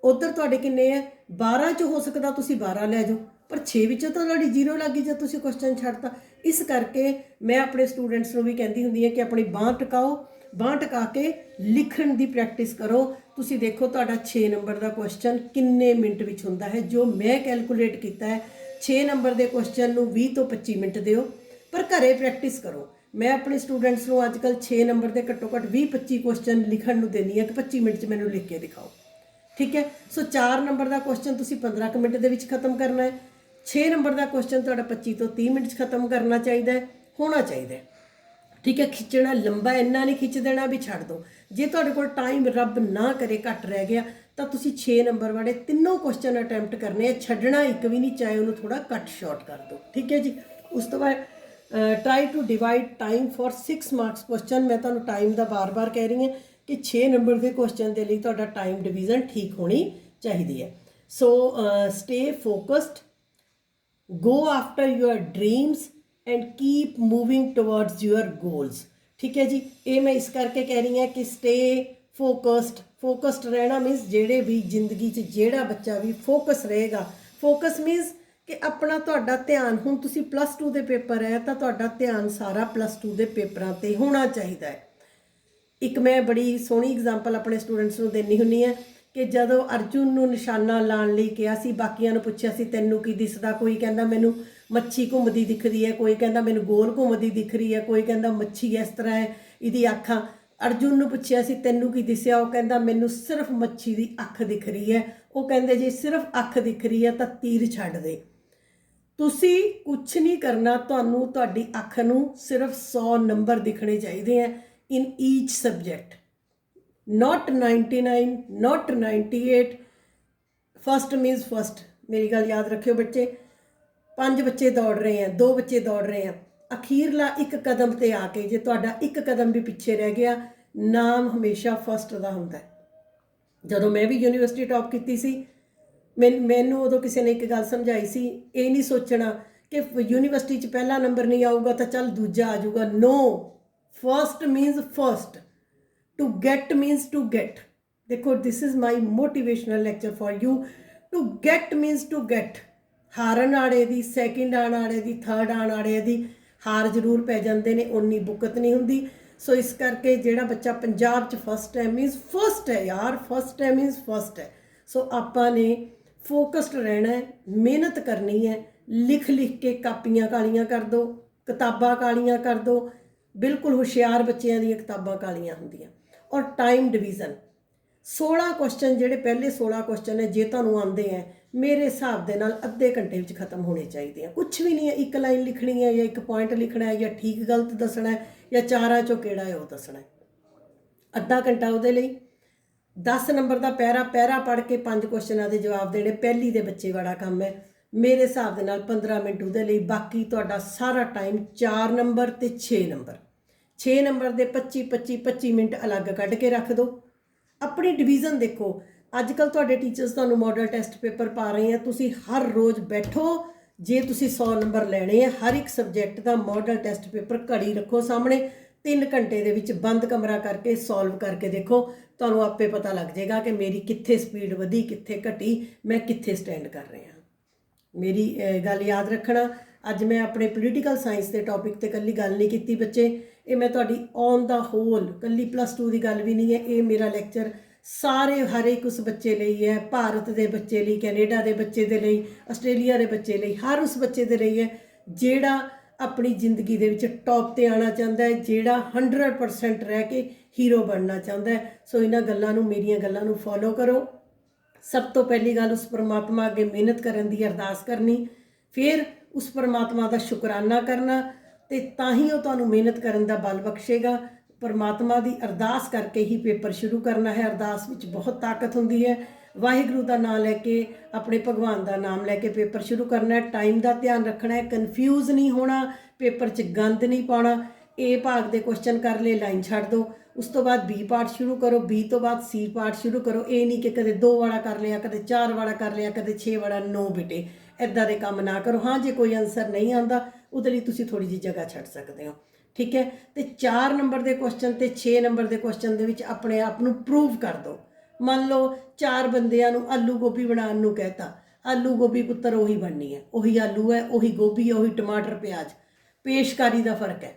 ਉੱਧਰ ਤੁਹਾਡੇ ਕਿੰਨੇ ਹੈ, 12 'ਚ ਹੋ ਸਕਦਾ ਤੁਸੀਂ 12 ਲੈ ਜਾਓ, ਪਰ 6 ਵਿੱਚੋਂ ਤਾਂ ਤੁਹਾਡੀ 0 ਲੱਗ ਗਈ ਜਦ ਤੁਸੀਂ ਕੁਐਸਚਨ ਛੱਡਤਾ। ਇਸ ਕਰਕੇ ਮੈਂ ਆਪਣੇ ਸਟੂਡੈਂਟਸ ਨੂੰ ਵੀ ਕਹਿੰਦੀ ਹੁੰਦੀ ਹਾਂ ਕਿ ਆਪਣੀ ਬਾਂਹ ਟਿਕਾਓ, ਬਾਂਹ ਟਿਕਾ ਕੇ ਲਿਖਣ ਦੀ ਪ੍ਰੈਕਟਿਸ ਕਰੋ। ਤੁਸੀਂ ਦੇਖੋ ਤੁਹਾਡਾ 6 ਨੰਬਰ ਦਾ ਕੁਐਸਚਨ ਕਿੰਨੇ ਮਿੰਟ ਵਿੱਚ ਹੁੰਦਾ ਹੈ। ਜੋ ਮੈਂ ਕੈਲਕੂਲੇਟ ਕੀਤਾ ਹੈ, 6 ਨੰਬਰ ਦੇ ਕੁਐਸਚਨ ਨੂੰ 20 ਤੋਂ 25 ਮਿੰਟ ਦਿਓ, ਪਰ ਘਰੇ ਪ੍ਰੈਕਟਿਸ ਕਰੋ। ਮੈਂ ਆਪਣੇ ਸਟੂਡੈਂਟਸ ਨੂੰ ਅੱਜ ਕੱਲ੍ਹ 6 ਨੰਬਰ ਦੇ ਘੱਟੋ ਘੱਟ 20-25 ਕੁਐਸਚਨ ਲਿਖਣ ਨੂੰ ਦਿੰਦੀ ਹਾਂ ਕਿ 25 ਮਿੰਟ 'ਚ ਮੈਨੂੰ ਲਿਖ ਕੇ ਦਿਖਾਓ। ਠੀਕ ਹੈ। ਸੋ 4 ਨੰਬਰ ਦਾ ਕੁਐਸਚਨ ਤੁਸੀਂ 15 ਕੁ ਮਿੰਟ ਦੇ ਵਿੱਚ ਖਤਮ ਕਰਨਾ ਹੈ। 6 ਨੰਬਰ ਦਾ ਕੁਐਸਚਨ ਤੁਹਾਡਾ 25 ਤੋਂ 30 ਮਿੰਟ 'ਚ ਖਤਮ ਕਰਨਾ ਚਾਹੀਦਾ ਹੈ, ਹੋਣਾ ਚਾਹੀਦਾ ਹੈ। ਠੀਕ ਹੈ। ਖਿੱਚਣਾ ਲੰਬਾ ਇੰਨਾ ਨਹੀਂ ਖਿੱਚ ਦੇਣਾ ਵੀ ਛੱਡ ਦਿਓ। ਜੇ ਤੁਹਾਡੇ ਕੋਲ ਟਾਈਮ ਰੱਬ ਨਾ ਕਰੇ ਘੱਟ ਰਹਿ ਗਿਆ ਤਾਂ ਤੁਸੀਂ 6 ਨੰਬਰ ਵਾਲੇ ਤਿੰਨੋਂ ਕੁਐਸਚਨ ਅਟੈਂਪਟ ਕਰਨੇ ਆ, ਛੱਡਣਾ ਇੱਕ ਵੀ ਨਹੀਂ, ਚਾਹੇ ਉਹਨੂੰ ਥੋੜਾ ਕੱਟ ਸ਼ਾਰਟ ਕਰ ਦਿਓ। ਠੀਕ ਹੈ ਜੀ। ਉਸ ਤੋਂ ਬਾਅਦ try to divide time for 6 marks question. ਮੈਂ ਤੁਹਾਨੂੰ ਟਾਈਮ ਦਾ ਬਾਰ-ਬਾਰ ਕਹਿ ਰਹੀ ਹਾਂ ਕਿ 6 ਨੰਬਰ ਦੇ ਕੁਐਸਚਨ ਦੇ ਲਈ ਤੁਹਾਡਾ ਟਾਈਮ ਡਿਵੀਜ਼ਨ ਠੀਕ ਹੋਣੀ ਚਾਹੀਦੀ ਹੈ। So stay focused, go after your dreams and keep moving towards your goals. ठीक है जी, ये मैं इस करके कह रही हाँ कि स्टे फोकस्ड रहना मीनस ਜਿਹੜੇ भी जिंदगी 'ਚ ਜਿਹੜਾ ਬੱਚਾ ਵੀ फोकस रहेगा। फोकस मीनस कि अपना ਤੁਹਾਡਾ ਧਿਆਨ, ਹੁਣ ਤੁਸੀਂ +2 ਦੇ ਪੇਪਰ ਹੈ ਤਾਂ ਤੁਹਾਡਾ ਧਿਆਨ ਸਾਰਾ +2 ਦੇ ਪੇਪਰਾਂ ਤੇ ਹੋਣਾ ਚਾਹੀਦਾ ਹੈ। ਇੱਕ ਮੈਂ ਬੜੀ ਸੋਹਣੀ ਐਗਜ਼ਾਮਪਲ ਆਪਣੇ ਸਟੂਡੈਂਟਸ ਨੂੰ ਦੇਣੀ ਹੁੰਦੀ ਹੈ ਕਿ ਜਦੋਂ ਅਰਜੁਨ ਨੂੰ ਨਿਸ਼ਾਨਾ ਲਾਉਣ ਲਈ ਕਿਹਾ ਸੀ, ਬਾਕੀਆਂ ਨੂੰ ਪੁੱਛਿਆ ਸੀ ਤੈਨੂੰ ਕੀ ਦਿਸਦਾ, ਕੋਈ ਕਹਿੰਦਾ ਮੈਨੂੰ ਮੱਛੀ ਘੁੰਮਦੀ ਦਿਖਦੀ ਹੈ, ਕੋਈ ਕਹਿੰਦਾ ਮੈਨੂੰ ਗੋਲ ਘੁੰਮਦੀ ਦਿਖ ਰਹੀ ਹੈ, ਕੋਈ ਕਹਿੰਦਾ ਮੱਛੀ ਇਸ ਤਰ੍ਹਾਂ ਹੈ ਇਹਦੀ ਅੱਖਾਂ। ਅਰਜੁਨ ਨੂੰ ਪੁੱਛਿਆ ਸੀ ਤੈਨੂੰ ਕੀ ਦਿਸਿਆ, ਉਹ ਕਹਿੰਦਾ ਮੈਨੂੰ ਸਿਰਫ ਮੱਛੀ ਦੀ ਅੱਖ ਦਿਖ ਰਹੀ ਹੈ। ਉਹ ਕਹਿੰਦੇ ਜੇ ਸਿਰਫ ਅੱਖ ਦਿਖ ਰਹੀ ਹੈ ਤਾਂ ਤੀਰ ਛੱਡ ਦੇ, ਤੁਸੀਂ ਕੁਛ ਨਹੀਂ ਕਰਨਾ, ਤੁਹਾਨੂੰ ਤੁਹਾਡੀ ਅੱਖ ਨੂੰ ਸਿਰਫ 100 ਨੰਬਰ ਦਿਖਣੇ ਚਾਹੀਦੇ ਹੈ in each subject, not 99, not 98। First means first. मेरी गल याद रखियो बच्चे, 5 बच्चे दौड़ रहे हैं, 2 बच्चे दौड़ रहे हैं, अखीरला एक कदम ते आके जे तुहाडा एक कदम भी पिछे रह गया, नाम हमेशा फस्ट का हुंदा है। जदों मैं भी यूनीवर्सिटी टॉप की सी, मैनू उदों किसी ने एक गल समझाई सी, ये नहीं सोचना कि यूनीवर्सिटी च पहला नंबर नहीं आऊगा तो चल दूजा आ जाऊगा। No, first means first, to get means to get. देखो this is my motivational lecture for you. To get means to get. हारन आड़े दी, सैकेंड आने आड़े दी, थर्ड आने आड़े दी हार जरूर पै जाते हैं, उन्नी बुकत नहीं होंगी। सो इस करके जोड़ा बच्चा पंजाब च फस्ट है मीनस फस्ट है यार, फस्ट है मीनस फस्ट है। सो आपां ने फोकस्ड रहना है, मेहनत करनी है, लिख लिख के कापियां कालियां कर दो, किताबां कालियां कर दो। बिल्कुल होशियार बच्चों दी किताबां कालियां होंदियां। और टाइम डिवीज़न 16 क्वेश्चन जोड़े पहले 16 क्वेश्चन है जे तुहानूं आंदे हैं, मेरे हिसाब के नाल अद्धे घंटे में खत्म होने चाहिए हैं। कुछ भी नहीं है, एक लाइन लिखनी है या एक पॉइंट लिखना है या ठीक गलत दसना है या चारां चों किहड़ा है वो दसना है। अद्धा घंटा उहदे लई, 10 नंबर का पैरा पढ़ के 5 क्वेश्चनों के जवाब देने, पहली दे बच्चे वाला काम है। मेरे हिसाब के नाल 15 मिनट उहदे लई, बाकी तुहाडा सारा टाइम 4 नंबर ते 6 नंबर। 6 नंबर के 25 मिनट अलग कढ़ के रख दो। अपनी डिवीज़न देखो, अजकल तुहाडे टीचर्स तुहानूं मॉडल टैसट पेपर पा रहे हैं, तुसीं हर रोज़ बैठो, जे तुसीं 100 नंबर लैणे हैं हर एक सबजैक्ट का मॉडल टैसट पेपर घड़ी रखो सामने, 3 घंटे दे विच बंद कमरा करके सॉल्व करके देखो, तुहानूं आपे पता लग जाएगा कि मेरी कित्थे स्पीड वधी, कित्थे घटी, मैं कित्थे स्टैंड कर रहा। मेरी गल याद रखना, अज मैं अपने पोलीटिकल साइंस के टॉपिक ते कल्ली गल नहीं की बच्चे, ये मैं तुहाडी ऑन द होल कल्ली +2 की गल भी नहीं है, ये मेरा लैक्चर सारे हर एक उस बच्चे लिए है, भारत के बच्चे लिए, कैनेडा के बच्चे के लिए, आस्ट्रेलिया के बच्चे लिए, हर उस बच्चे के लिए है जेड़ा अपनी जिंदगी दे विच टॉप ते आना चाहता है, जेड़ा 100% रह के हीरो बनना चाहता है। सो इन्हां गल्लां नूं, मेरियां गल्लां नूं फॉलो करो। सब तो पहली गल उस परमात्मा अगे मेहनत करन दी अरदास करनी, फिर उस परमात्मा का शुकराना करना, तो तां ही वो तुहानूं मेहनत करन दा बल बख्शेगा। परमात्मा की अरदास करके ही पेपर शुरू करना है। अरदास विच बहुत ताकत होंदी है। वाहिगुरू का नाम लैके, अपने भगवान का नाम लैके पेपर शुरू करना है। टाइम का ध्यान रखना है, कन्फ्यूज़ नहीं होना, पेपर च गंद नहीं पाना। ए भाग के क्वेश्चन कर ले, लाइन छड्ड दो, उस तो बाद बी पार्ट शुरू करो, बी तो बाद सी पार्ट शुरू करो। ये नहीं कि कदे 2 वाला कर लिया, कदे 4 वाला कर लिया, कदे 6 वाला। नो बेटे, इदां दे काम ना करो। हाँ, जे कोई आंसर नहीं आता उहदे लई तुसीं थोड़ी जी जगह छड्ड सकते हो, ठीक है। तो 4 नंबर के क्वेश्चन तो 6 नंबर के क्वेश्चन के विच अपने आप को प्रूव कर दो। मान लो 4 बंदियां नूं आलू गोभी बनाउण नूं कहता, आलू गोभी पुत्तर उही बननी है, उही आलू है, उही गोभी है, उही टमाटर प्याज, पेशकारी का फर्क है।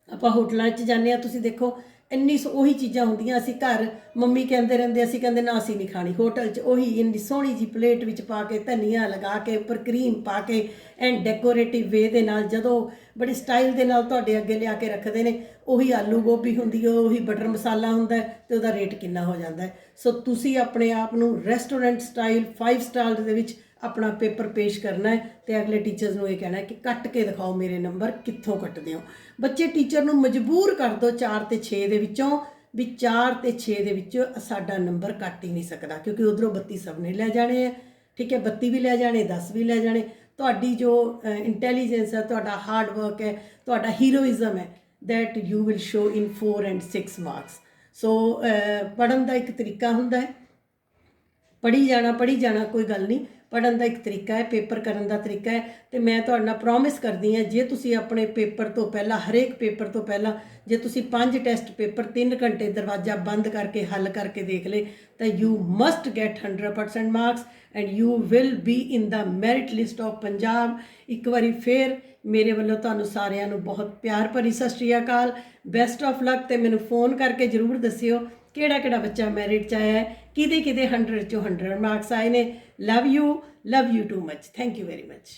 आपां होटलों च जाने आ, तुसीं देखो इन्नी उही चीज़ां होंदियां, असीं घर मम्मी कहते रहंदे, असीं कहंदे ना असीं नहीं खानी, होटल च उही इन्नी सोहनी जी प्लेट विच पा के, धनिया लगा के, उपर क्रीम पा के, एंड डेकोरेटिव वे दे नाल जदों बड़े स्टाइल दे नाल तुहाडे अगे लिया के रखते हैं, उही आलू गोभी हुंदी है, उही बटर मसाला हुंदा है, ते उहदा रेट किन्ना हो जाता है। सो तुसीं अपने आप नूं रेस्टोरेंट स्टाइल 5 स्टार दे विच अपना पेपर पेश करना है, तो अगले टीचर्स नूं ये कहना है कि कट के दिखाओ मेरे नंबर कित्थों कटदे हो। बच्चे टीचर नूं मजबूर कर दो 4 ते 6 दे विचों भी 4 ते 6 दे विच साडा नंबर कट ही नहीं सकता, क्योंकि उधरों 32 सब ने लै जाने हैं, ठीक है। 32 भी लै जाने, 10 भी लै जाने। तुहाडी जो इंटैलीजेंस है, तुहाडा हार्ड वर्क है, तुहाडा हीरोइज़म है, that you will show in 4 and 6 marks. So पढ़न का एक तरीका हुंदा है, ਪੜ੍ਹੀ ਜਾਣਾ ਕੋਈ ਗੱਲ ਨਹੀਂ। ਪੜ੍ਹਨ ਦਾ ਇੱਕ ਤਰੀਕਾ ਹੈ, ਪੇਪਰ ਕਰਨ ਦਾ ਤਰੀਕਾ ਹੈ। ਤੇ ਮੈਂ ਤੁਹਾਡੇ ਨਾਲ ਪ੍ਰੋਮਿਸ ਕਰਦੀ ਹਾਂ, ਜੇ ਤੁਸੀਂ ਆਪਣੇ ਪੇਪਰ ਤੋਂ ਪਹਿਲਾਂ, ਹਰੇਕ ਪੇਪਰ ਤੋਂ ਪਹਿਲਾਂ ਜੇ ਤੁਸੀਂ 5 ਟੈਸਟ ਪੇਪਰ 3 ਘੰਟੇ ਦਰਵਾਜ਼ਾ ਬੰਦ ਕਰਕੇ ਹੱਲ ਕਰਕੇ ਦੇਖ ਲਏ ਤਾਂ you must get 100% marks and you will be in the merit list of Punjab. ਇੱਕ ਵਾਰੀ ਫੇਰ ਮੇਰੇ ਵੱਲੋਂ ਤੁਹਾਨੂੰ ਸਾਰਿਆਂ ਨੂੰ ਬਹੁਤ ਪਿਆਰ ਭਰੀ ਸਤਿ ਸ਼੍ਰੀ ਅਕਾਲ, ਬੈਸਟ ਆਫ ਲੱਕ। ਤੇ ਮੈਨੂੰ ਫੋਨ ਕਰਕੇ ਜ਼ਰੂਰ ਦੱਸਿਓ ਕਿਹੜਾ ਬੱਚਾ ਮੈਰਿਟ 'ਚ ਆਇਆ ਹੈ, ਕਿਹਦੇ 100 ਚੋਂ 100 ਮਾਰਕਸ ਆਏ ਨੇ। Love you too much, thank you very much.